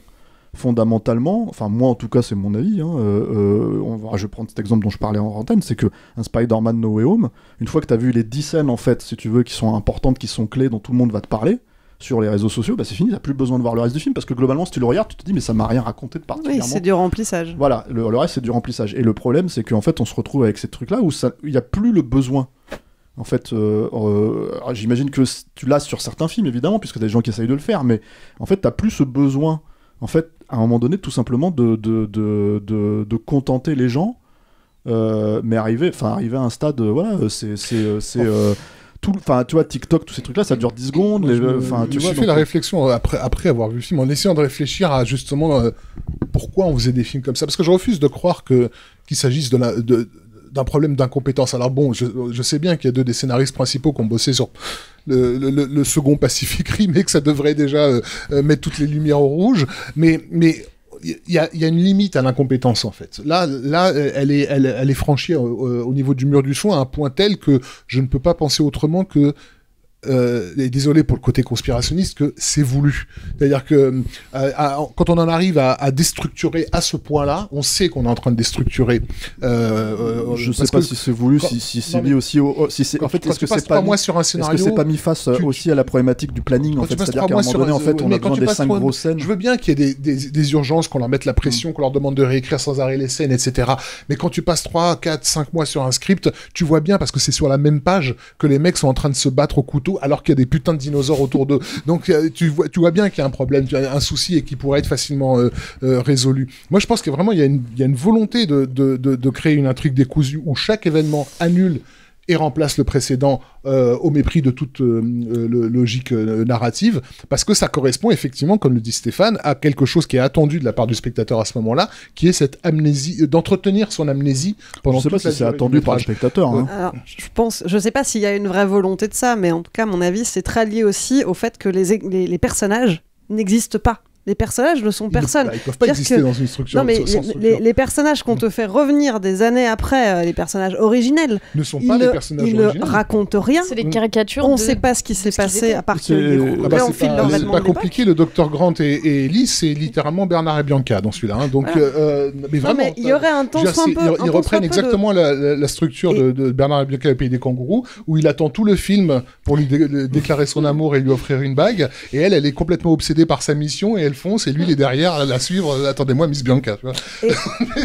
fondamentalement, enfin moi en tout cas, c'est mon avis, je vais prendre cet exemple dont je parlais en antenne, c'est que un Spider-Man No Way Home, une fois que tu as vu les 10 scènes, en fait, si tu veux, qui sont importantes, qui sont clés, dont tout le monde va te parler, sur les réseaux sociaux, bah c'est fini, t'as plus besoin de voir le reste du film, parce que globalement, si tu le regardes, tu te dis, mais ça m'a rien raconté de particulièrement. Oui, c'est du remplissage. Voilà, le reste, c'est du remplissage. Et le problème, c'est qu'en fait, on se retrouve avec ces trucs-là où il n'y a plus le besoin. En fait, j'imagine que tu l'as sur certains films, évidemment, puisque t'as des gens qui essayent de le faire, mais en fait, t'as plus ce besoin, en fait, à un moment donné, tout simplement, de contenter les gens, mais arriver à un stade, voilà, enfin, tu vois, TikTok, tous ces trucs-là, ça dure 10 secondes. Tu vois, fait la réflexion après avoir vu le film, en essayant de réfléchir à justement pourquoi on faisait des films comme ça. Parce que je refuse de croire qu'il s'agisse d'un problème d'incompétence. Alors bon, je sais bien qu'il y a 2 des scénaristes principaux qui ont bossé sur le second Pacific Rim et que ça devrait déjà mettre toutes les lumières au rouge, mais il y a une limite à l'incompétence, en fait. Là, elle est franchie au niveau du mur du son à un point tel que je ne peux pas penser autrement que et désolé pour le côté conspirationniste, que c'est voulu. C'est-à-dire que quand on en arrive à déstructurer à ce point-là, on sait qu'on est en train de déstructurer. Je sais pas si c'est voulu, si c'est mis aussi au... Si c'est, en fait, est-ce que c'est pas mis sur un scénario, est-ce que c'est pas mis face aussi à la problématique du planning, en fait, c'est-à-dire qu'à un moment donné, en fait, on a besoin des 5 grosses scènes. Je veux bien qu'il y ait des urgences, qu'on leur mette la pression, qu'on leur demande de réécrire sans arrêt les scènes, etc. Mais quand tu passes 3, 4, 5 mois sur un script, tu vois bien, parce que c'est sur la même page, que les mecs sont en train de se battre au couteau alors qu'il y a des putains de dinosaures autour d'eux. Donc tu vois bien qu'il y a un problème, un souci et qui pourrait être facilement résolu. Moi, je pense que vraiment il y a une volonté de créer une intrigue décousue où chaque événement annule et remplace le précédent au mépris de toute logique narrative, parce que ça correspond effectivement, comme le dit Stéphane, à quelque chose qui est attendu de la part du spectateur à ce moment-là, qui est cette amnésie, d'entretenir son amnésie pendant toute la durée. Je sais pas si c'est attendu par le spectateur. Hein. Alors, je sais pas s'il y a une vraie volonté de ça, mais en tout cas, à mon avis, c'est très lié aussi au fait que les personnages n'existent pas. Les personnages ne sont personne. Ils peuvent pas exister dans une structure. Non, mais les personnages qu'on te fait revenir des années après, les personnages originels, ne sont pas des personnages originels. Ils ne racontent rien. C'est des caricatures. On ne sait pas ce qui s'est passé à part que les on file leur C'est pas compliqué. Le Dr Grant et Ellie, c'est littéralement Bernard et Bianca dans celui-là. Hein. Donc, mais vraiment, mais il y aurait un temps soit un peu. Ils reprennent exactement la structure de Bernard et Bianca, le pays des kangourous, où il attend tout le film pour lui déclarer son amour et lui offrir une bague. Et elle est complètement obsédée par sa mission et elle fonce et lui il est derrière à la suivre. Attendez-moi Miss Bianca, tu vois.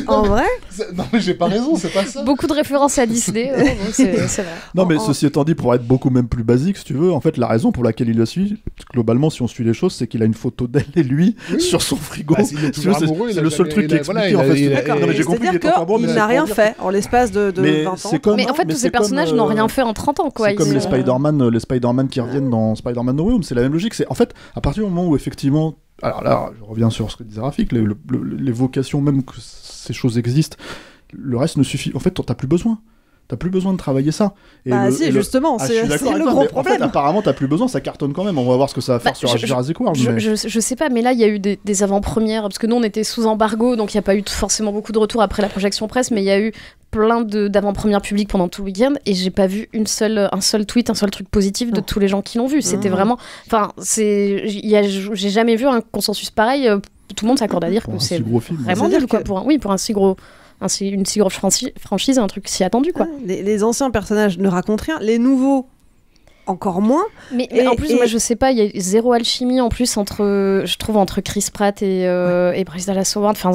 En vrai non mais j'ai pas raison, c'est pas ça. Beaucoup de références à Disney, c'est vrai. Non mais ceci étant dit, pour être beaucoup même plus basique si tu veux, en fait la raison pour laquelle il le suit, globalement si on suit les choses, c'est qu'il a une photo d'elle et lui sur son frigo. Bah, c'est le seul truc qui explique en fait. C'est-à-dire qu'il n'a rien fait en l'espace de 20 ans. Mais en fait tous ces personnages n'ont rien fait en 30 ans quoi. C'est comme les Spider-Man qui reviennent dans Spider-Man No Way Home, c'est la même logique. C'est en fait à partir du moment où effectivement, alors là, je reviens sur ce que disait Rafik, l'évocation même que ces choses existent, le reste ne suffit. En fait, t'as plus besoin. T'as plus besoin de travailler ça. Justement, c'est le gros problème. En fait, apparemment, t'as plus besoin, ça cartonne quand même. On va voir ce que ça va faire sur Jurassic World. Je sais pas, mais là, il y a eu des avant-premières, parce que nous, on était sous embargo, donc il n'y a pas eu forcément beaucoup de retours après la projection presse, mais il y a eu plein d'avant-premières publiques pendant tout le week-end, et j'ai pas vu un seul tweet, un seul truc positif de tous les gens qui l'ont vu. C'était vraiment... Enfin, j'ai jamais vu un consensus pareil. Tout le monde s'accorde à dire que c'est vraiment nul, quoi. Pour un si gros... une si grosse franchise, un truc si attendu quoi. Les anciens personnages ne racontent rien, les nouveaux encore moins. Mais en plus, moi je sais pas, il y a zéro alchimie en plus je trouve entre Chris Pratt et Bryce Dallas Howard. Enfin,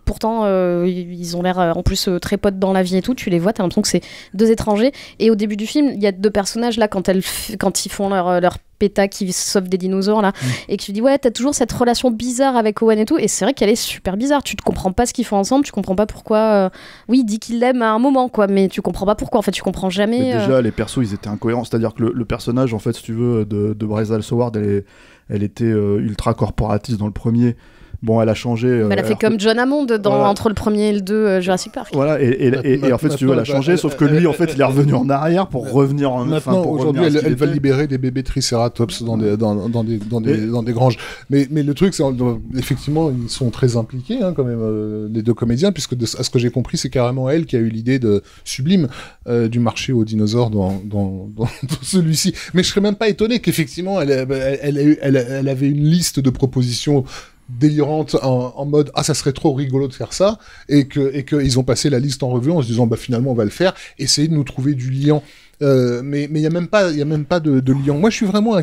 pourtant ils ont l'air en plus très potes dans la vie et tout. Tu les vois, t'as l'impression que c'est deux étrangers. Et au début du film, il y a deux personnages là quand ils font leur péta qui sauve des dinosaures là, et que tu dis ouais, t'as toujours cette relation bizarre avec Owen et tout, et c'est vrai qu'elle est super bizarre. Tu te comprends pas ce qu'ils font ensemble, tu comprends pas pourquoi. Oui, il dit qu'il l'aime à un moment quoi, mais tu comprends pas pourquoi. En fait, tu comprends jamais. Mais déjà, les persos ils étaient incohérents, c'est-à-dire que le personnage en fait, si tu veux, de Bryce Dallas Howard, elle était ultra corporatiste dans le premier. Bon, elle a changé. Elle a fait comme John Hammond entre le premier et le 2 Jurassic Park. Voilà, et en fait, si tu veux, elle a changé, sauf que lui, en fait, il est revenu en arrière pour revenir en... Maintenant, aujourd'hui, elle va libérer des bébés tricératops dans des granges. Mais le truc, c'est effectivement, ils sont très impliqués, hein, quand même, les deux comédiens, puisque à ce que j'ai compris, c'est carrément elle qui a eu l'idée sublime du marché aux dinosaures dans celui-ci. Mais je serais même pas étonné qu'effectivement, elle avait une liste de propositions délirante en mode ça serait trop rigolo de faire ça, et qu'ils ont passé la liste en revue en se disant finalement on va le faire, essayer de nous trouver du liant. Mais il y a même pas de liant. Moi je suis vraiment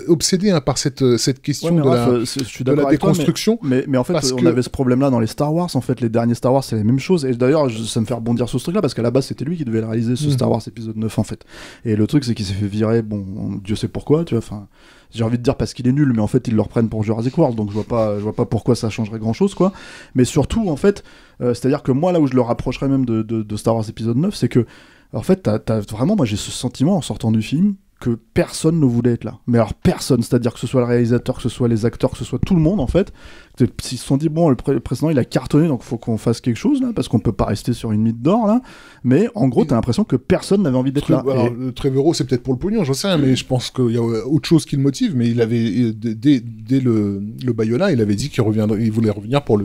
obsédé par cette question de la déconstruction. Mais en fait on avait ce problème là dans les Star Wars. En fait les derniers Star Wars c'est la même chose, et d'ailleurs ça me fait rebondir sur ce truc là parce qu'à la base c'était lui qui devait réaliser ce Star Wars épisode 9 en fait, et le truc c'est qu'il s'est fait virer, Dieu sait pourquoi, tu vois, enfin j'ai envie de dire parce qu'il est nul, mais en fait ils le reprennent pour Jurassic World, donc je vois pas pourquoi ça changerait grand chose quoi. Mais surtout en fait c'est-à-dire que moi là où je le rapprocherais même de Star Wars épisode 9, c'est que en fait t'as vraiment, moi j'ai ce sentiment en sortant du film que personne ne voulait être là. Mais alors personne, c'est-à-dire que ce soit le réalisateur, que ce soit les acteurs, que ce soit tout le monde en fait, ils se sont dit bon, le précédent il a cartonné, donc faut qu'on fasse quelque chose là, parce qu'on peut pas rester sur une mythe d'or là. Mais en gros t'as l'impression que personne n'avait envie d'être là. Alors le Trevorrow c'est peut-être pour le pognon, j'en sais rien, mais je pense qu'il y a autre chose qui le motive. Mais il avait dès le Bayona, il avait dit qu'il voulait revenir pour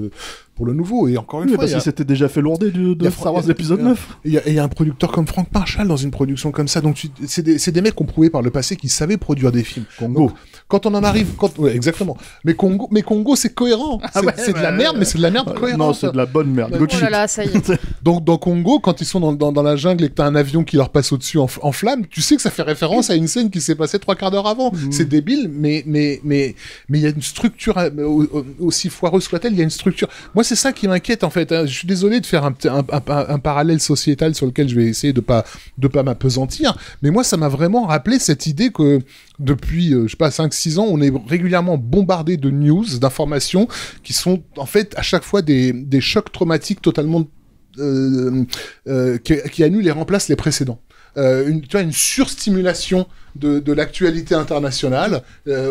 pour le nouveau. Et encore une Oui, fois, parce qu'il s'était déjà fait lourder de Star Wars épisode 9. Il y a un producteur comme Frank Marshall dans une production comme ça. Donc c'est des mecs qu'on prouvait par le passé qui savaient produire des films. Congo. Donc, quand on en arrive, ouais, exactement. Mais Congo, c'est cohérent. C'est de la merde, mais c'est de la merde cohérente. Non, c'est de la bonne merde. Oh là là, ça y est. Donc dans Congo, quand ils sont dans la jungle et que t'as un avion qui leur passe au-dessus en flamme, tu sais que ça fait référence à une scène qui s'est passée 3/4 d'heure avant. C'est débile, mais il y a une structure, aussi foireuse soit-elle, il y a une structure. Moi, c'est ça qui m'inquiète en fait. Hein. Je suis désolé de faire un parallèle sociétal sur lequel je vais essayer de pas m'apesantir, mais moi, ça m'a vraiment rappelé cette idée que depuis, je sais pas, 5-6 ans, on est régulièrement bombardé de news, d'informations qui sont en fait à chaque fois des chocs traumatiques totalement qui annulent et remplacent les précédents. Une surstimulation de l'actualité internationale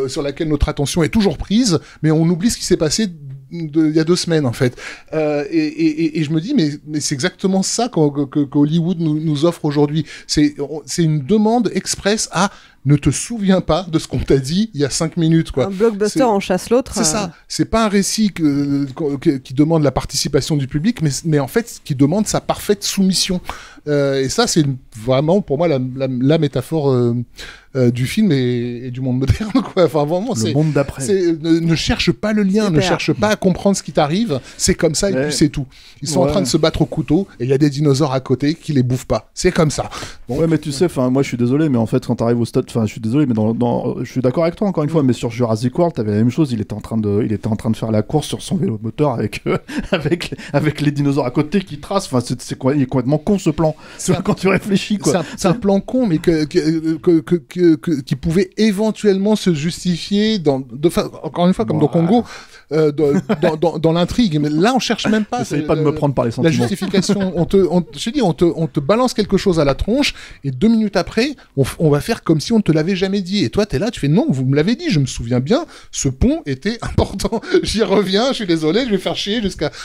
sur laquelle notre attention est toujours prise, mais on oublie ce qui s'est passé il y a 2 semaines en fait. Et je me dis mais c'est exactement ça qu'Hollywood nous offre aujourd'hui. C'est une demande express à ne te souviens pas de ce qu'on t'a dit il y a 5 minutes, quoi. Un blockbuster en chasse l'autre. C'est ça. C'est pas un récit qui demande la participation du public, mais en fait, qui demande sa parfaite soumission. Et ça, c'est vraiment, pour moi, la métaphore du film et du monde moderne, quoi. Enfin, vraiment, le monde d'après. Ne cherche pas le lien, ne cherche pas à comprendre ce qui t'arrive. C'est comme ça, et puis c'est tout. Ils sont en train de se battre au couteau, et il y a des dinosaures à côté qui les bouffent pas. C'est comme ça. Ouais, mais tu sais, moi, je suis désolé, mais en fait, quand t'arrives au stade, je suis désolé, mais je suis d'accord avec toi encore une fois, mais sur Jurassic World, t'avais la même chose. Il était en train de faire la course sur son vélo moteur avec les dinosaures à côté qui tracent. Enfin, il est complètement con ce plan. Quand tu réfléchis, quoi. C'est un plan con, mais qui pouvait éventuellement se justifier encore une fois, comme dans Congo, dans l'intrigue. Mais là, on cherche même pas. N'essaye pas de me prendre par les sentiments. La justification, on te balance quelque chose à la tronche, et 2 minutes après, on va faire comme si on te l'avait jamais dit. Et toi, t'es là, tu fais non, vous me l'avez dit, je me souviens bien, ce pont était important. J'y reviens, je suis désolé, je vais faire chier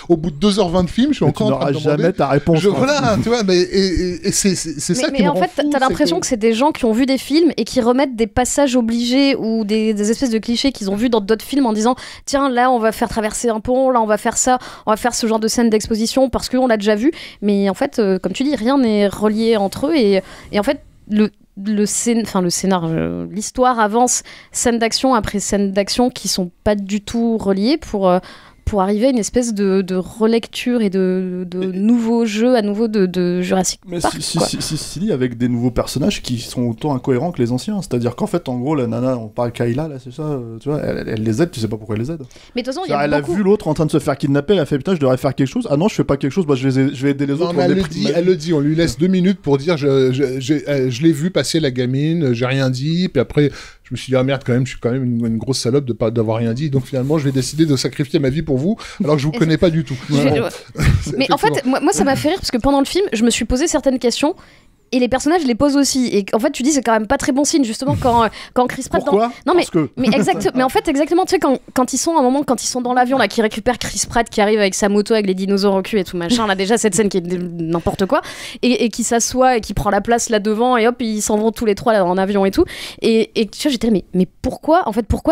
au bout de 2h20 de film, je suis encore en train de demander. Jamais ta réponse. Voilà, tu vois, et c'est ça qui me rend fou. Mais en fait, t'as l'impression que c'est des gens qui ont vu des films et qui remettent des passages obligés ou des espèces de clichés qu'ils ont vus dans d'autres films en disant tiens, là, on va faire traverser un pont, là, on va faire ça, on va faire ce genre de scène d'exposition parce qu'on l'a déjà vu. Mais en fait, comme tu dis, rien n'est relié entre eux et en fait, l'histoire avance scène d'action après scène d'action qui sont pas du tout reliées pour arriver à une espèce de relecture et de nouveaux jeux à nouveau de Jurassic Park. Si, avec des nouveaux personnages qui sont autant incohérents que les anciens. C'est-à-dire qu'en fait, en gros, la nana, on parle Kayla, là, c'est ça, tu vois, elle les aide, tu sais pas pourquoi elle les aide. Mais de toute façon, elle a vu l'autre en train de se faire kidnapper, elle a fait putain, je devrais faire quelque chose. Ah non, je fais pas quelque chose, bah, je vais aider les autres. Non, mais elle le dit, on lui laisse 2 minutes pour dire je l'ai vu passer la gamine, j'ai rien dit, puis après. Je me suis dit, ah merde, je suis quand même une grosse salope d'avoir rien dit. Donc finalement, je vais décider de sacrifier ma vie pour vous, alors que je vous connais pas du tout. Mais en fait, moi, ça m'a fait rire parce que pendant le film, je me suis posé certaines questions. Et les personnages les posent aussi. Et en fait, tu dis, c'est quand même pas très bon signe, justement, quand Chris Pratt. Pourquoi ? Non, mais en fait, exactement, tu sais, quand ils sont à un moment, quand ils sont dans l'avion, là, qui récupèrent Chris Pratt, qui arrive avec sa moto, avec les dinosaures au cul et tout machin, là, déjà, cette scène qui est n'importe quoi, et qui s'assoit et qui prend la place là devant, et hop, ils s'en vont tous les 3 là en avion et tout. Et tu vois, j'étais là, mais pourquoi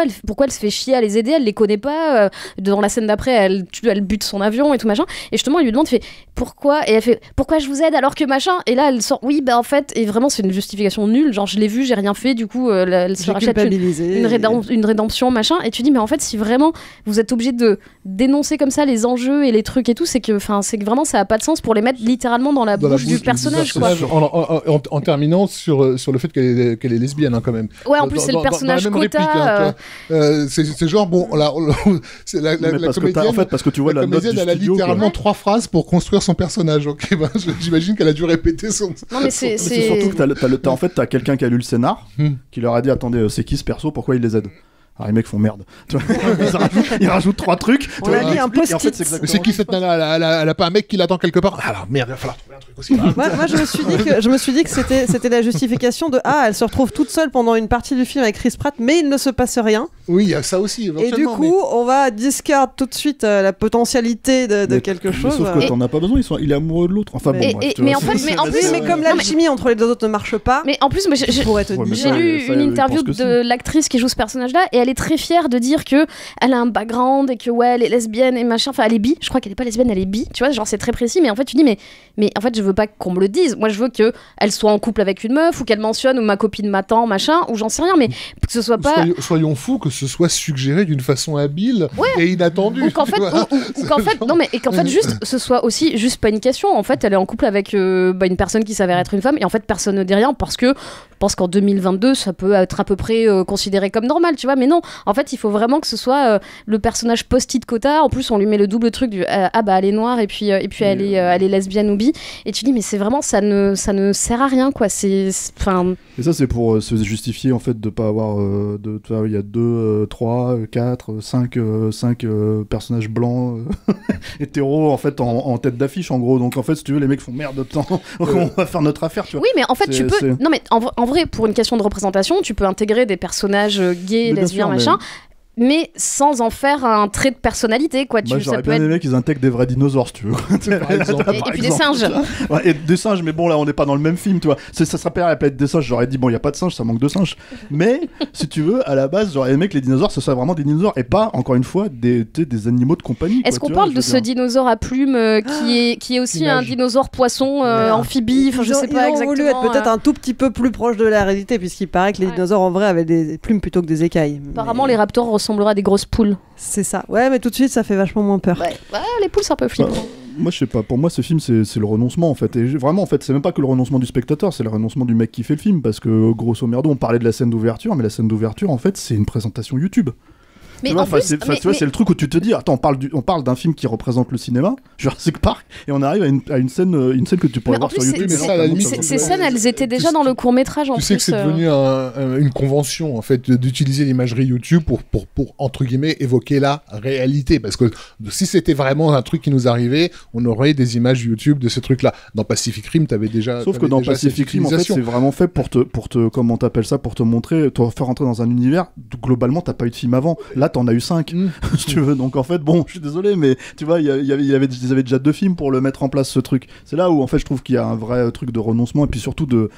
elle se fait chier à les aider, elle les connaît pas, dans la scène d'après, elle bute son avion et tout machin. Et justement, il lui demande, pourquoi ? Et elle fait, pourquoi je vous aide alors que machin ? Et là, elle sort, oui, en fait, et vraiment c'est une justification nulle, genre je l'ai vu, j'ai rien fait, du coup elle se rachète une rédemption machin, et tu dis mais en fait si vraiment vous êtes obligé de dénoncer comme ça les enjeux et les trucs et tout, c'est que vraiment ça a pas de sens pour les mettre littéralement dans la bouche du personnage, quoi. En terminant sur le fait qu'elle est lesbienne, hein, quand même. Ouais, en plus c'est le personnage quota. C'est genre bon, c'est la comédienne. En fait, parce que tu vois la comédienne, elle a littéralement 3 phrases pour construire son personnage. Ok, j'imagine qu'elle a dû répéter son. Non mais c'est surtout que t'as quelqu'un qui a lu le scénar, qui leur a dit attendez, c'est qui ce perso, pourquoi il les aide. Alors les mecs font merde. Ils rajoutent 3 trucs. On a mis un post-it. En fait, mais c'est qui cette nana ? Elle a pas un mec qui l'attend quelque part ? Alors merde, il va falloir trouver un truc aussi. Moi je me suis dit que c'était la justification de elle se retrouve toute seule pendant une partie du film avec Chris Pratt, mais il ne se passe rien. Oui, il y a ça aussi. Et du coup, on va discard tout de suite la potentialité de quelque chose. Sauf que t'en as pas besoin, il est amoureux de l'autre. Enfin bon. Mais en plus, mais comme l'alchimie entre les deux autres ne marche pas. Mais en plus, j'ai lu une interview de l'actrice qui joue ce personnage-là, et elle est très fière de dire que elle a un background et que ouais, elle est lesbienne et machin. Enfin, elle est bi. Je crois qu'elle est pas lesbienne, elle est bi. Tu vois, genre c'est très précis. Mais en fait, tu dis mais en fait, je veux pas qu'on me le dise. Moi, je veux que elle soit en couple avec une meuf ou qu'elle mentionne ou ma copine m'attend, machin, ou j'en sais rien. Mais que ce soit pas. Soyons fous que ce soit suggéré d'une façon habile et inattendue. Ou qu'en fait, juste ce soit aussi juste pas une question. En fait, elle est en couple avec une personne qui s'avère être une femme et en fait, personne ne dit rien parce que je pense qu'en 2022, ça peut être à peu près considéré comme normal, tu vois. Mais non, en fait, il faut vraiment que ce soit le personnage post-it quota. En plus, on lui met le double truc du elle est noire et puis elle est lesbienne ou bi. Et tu dis mais c'est vraiment ça ne sert à rien quoi. Et ça c'est pour se justifier en fait de pas avoir il y a 2, 3, 4, 5 personnages blancs hétéros en fait en tête d'affiche en gros. Donc en fait si tu veux les mecs font merde on va faire notre affaire tu vois. Oui mais en fait tu peux non mais en vrai pour une question de représentation tu peux intégrer des personnages gays, lesbiens machin. Mais sans en faire un trait de personnalité, quoi. Moi, j'aurais bien aimé qu'ils intègrent des vrais dinosaures, si tu veux. Et puis des singes. Ouais, et des singes, mais bon, là, on n'est pas dans le même film, tu vois. Ça s'appelle la planète des singes. J'aurais dit, bon, il n'y a pas de singes, ça manque de singes. Mais, si tu veux, à la base, j'aurais aimé que les dinosaures, ce soit vraiment des dinosaures et pas, encore une fois, des animaux de compagnie. Est-ce qu'on parle de ce dinosaure à plumes qui est aussi un dinosaure poisson amphibie, enfin, je sais pas exactement. Ils ont voulu être peut-être un tout petit peu plus proche de la réalité, puisqu'il paraît que les dinosaures, en vrai, avaient des plumes plutôt que des écailles. Apparemment, les raptors ressemblera à des grosses poules. C'est ça. Ouais, mais tout de suite, ça fait vachement moins peur. Ouais, les poules, c'est un peu flippant. Moi, je sais pas. Pour moi, ce film, c'est le renoncement, en fait. Et vraiment, en fait, c'est même pas que le renoncement du spectateur, c'est le renoncement du mec qui fait le film. Parce que, grosso merdo, on parlait de la scène d'ouverture, mais la scène d'ouverture, en fait, c'est une présentation YouTube. Mais tu vois, c'est le truc où tu te dis, attends, on parle d'un film qui représente le cinéma, Jurassic Park, et on arrive à une scène que tu pourrais voir sur YouTube. Ces scènes, elles étaient déjà dans le court-métrage en plus. Tu sais que c'est devenu une convention, en fait, d'utiliser l'imagerie YouTube pour, entre guillemets, évoquer la réalité. Parce que si c'était vraiment un truc qui nous arrivait, on aurait des images YouTube de ces trucs-là. Dans Pacific Rim, t'avais déjà. Sauf que dans Pacific Rim, en fait, c'est vraiment fait pour te comment t'appelles ça, pour te montrer, te faire rentrer dans un univers où globalement, t'as pas eu de film avant. Là, t'en as eu 5, si tu veux. Donc en fait, bon, je suis désolé, mais tu vois, ils avaient déjà 2 films pour le mettre en place, ce truc. C'est là où en fait je trouve qu'il y a un vrai truc de renoncement et puis surtout de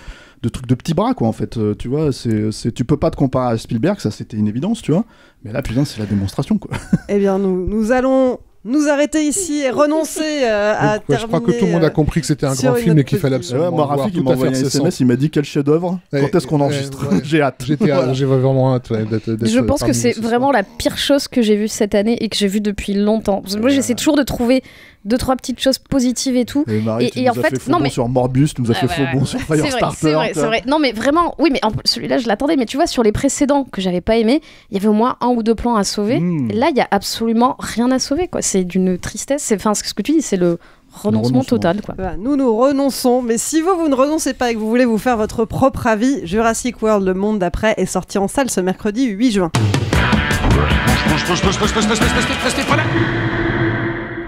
trucs de petits bras, quoi, en fait. Tu vois, tu peux pas te comparer à Spielberg, ça c'était une évidence, tu vois. Mais là, putain, c'est la démonstration, quoi. Eh bien, nous allons nous arrêter ici et renoncer à terminer. Je crois que tout le monde a compris que c'était un grand film et qu'il fallait absolument moi, Rafik, il m'a envoyé un SMS, il m'a dit quel chef-d'œuvre, quand est-ce qu'on enregistre. J'ai hâte. J'ai vraiment hâte d'être. Je pense que c'est vraiment la pire chose que j'ai vue cette année et que j'ai vue depuis longtemps. Parce que moi, j'essaie toujours de trouver 2-3 petites choses positives et tout. Et Marie, tu nous as fait faux bon sur Morbius, tu nous as fait faux bon sur Firestarter. C'est vrai. Non, mais vraiment, oui, mais celui-là, je l'attendais. Mais tu vois, sur les précédents que j'avais pas aimé, il y avait au moins 1 ou 2 plans à sauver. Là, il y a absolument rien à sauver, quoi. C'est d'une tristesse. Enfin, ce que tu dis, c'est le renoncement total, quoi. Voilà, nous renonçons, mais si vous ne renoncez pas et que vous voulez vous faire votre propre avis, Jurassic World, le monde d'après, est sorti en salle ce mercredi 8 juin.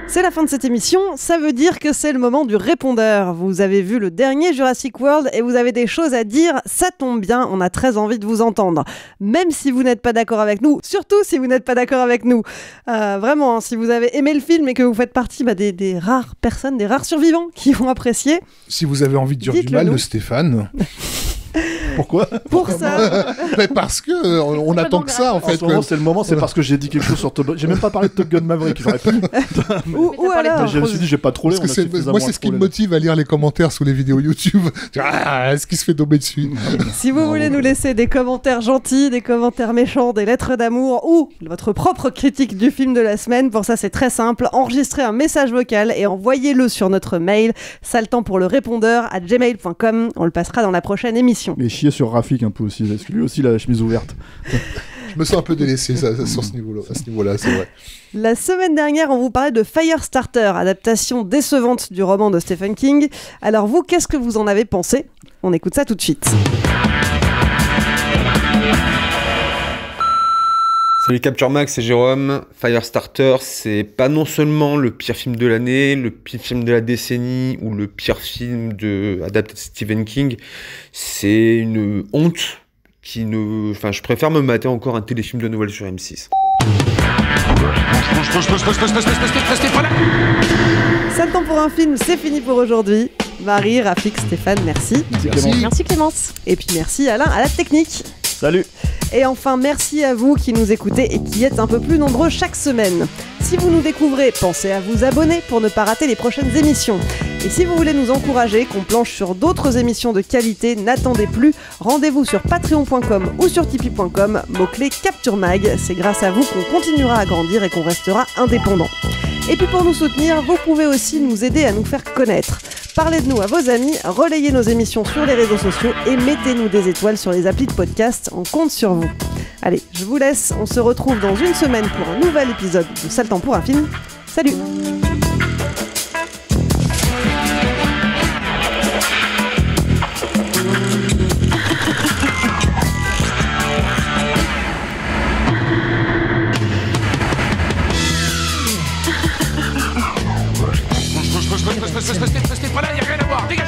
C'est la fin de cette émission, ça veut dire que c'est le moment du répondeur. Vous avez vu le dernier Jurassic World et vous avez des choses à dire, ça tombe bien, on a très envie de vous entendre. Même si vous n'êtes pas d'accord avec nous, surtout si vous n'êtes pas d'accord avec nous. Vraiment, si vous avez aimé le film et que vous faites partie des rares personnes, des rares survivants qui vont apprécier. Si vous avez envie de dire du mal de Stéphane... Pourquoi? Pour ça. Mais parce que on attend que ça en fait. C'est le moment, c'est parce que j'ai dit quelque chose sur Top Gun. J'ai même pas parlé de Top Gun Maverick, j'aurais pu. Ou alors, je me suis dit, j'ai pas trollé. Moi, c'est ce qui me motive à lire les commentaires sous les vidéos YouTube. Est-ce qu'il se fait tomber dessus? Si vous voulez nous laisser des commentaires gentils, des commentaires méchants, des lettres d'amour ou votre propre critique du film de la semaine, pour ça c'est très simple. Enregistrez un message vocal et envoyez-le sur notre mail. Ça le temps pour le répondeur @gmail.com. On le passera dans la prochaine émission. Mais chier sur Rafik un peu aussi, parce que lui aussi il a la chemise ouverte. Je me sens un peu délaissé sur ce niveau-là, c'est vrai. La semaine dernière, on vous parlait de Firestarter, adaptation décevante du roman de Stephen King. Alors vous, qu'est-ce que vous en avez pensé? On écoute ça tout de suite. Salut Capture Max, c'est Jérôme. Firestarter, c'est pas non seulement le pire film de l'année, le pire film de la décennie ou le pire film adapté de Stephen King, c'est une honte Enfin, je préfère me mater encore un téléfilm de Noël sur M6. Ça le temps pour un film, c'est fini pour aujourd'hui. Marie, Rafik, Stéphane, merci. Merci Clémence. Et puis merci Alain à la technique. Salut. Et enfin, merci à vous qui nous écoutez et qui êtes un peu plus nombreux chaque semaine. Si vous nous découvrez, pensez à vous abonner pour ne pas rater les prochaines émissions. Et si vous voulez nous encourager, qu'on planche sur d'autres émissions de qualité, n'attendez plus, rendez-vous sur patreon.com ou sur tipeee.com, mot-clé Capture Mag. C'est grâce à vous qu'on continuera à grandir et qu'on restera indépendant. Et puis pour nous soutenir, vous pouvez aussi nous aider à nous faire connaître. Parlez de nous à vos amis, relayez nos émissions sur les réseaux sociaux et mettez-nous des étoiles sur les applis de podcast, on compte sur vous. Allez, je vous laisse, on se retrouve dans une semaine pour un nouvel épisode de Sale Temps pour un film. Salut! Restez pas là, y'a rien à voir, dégagez!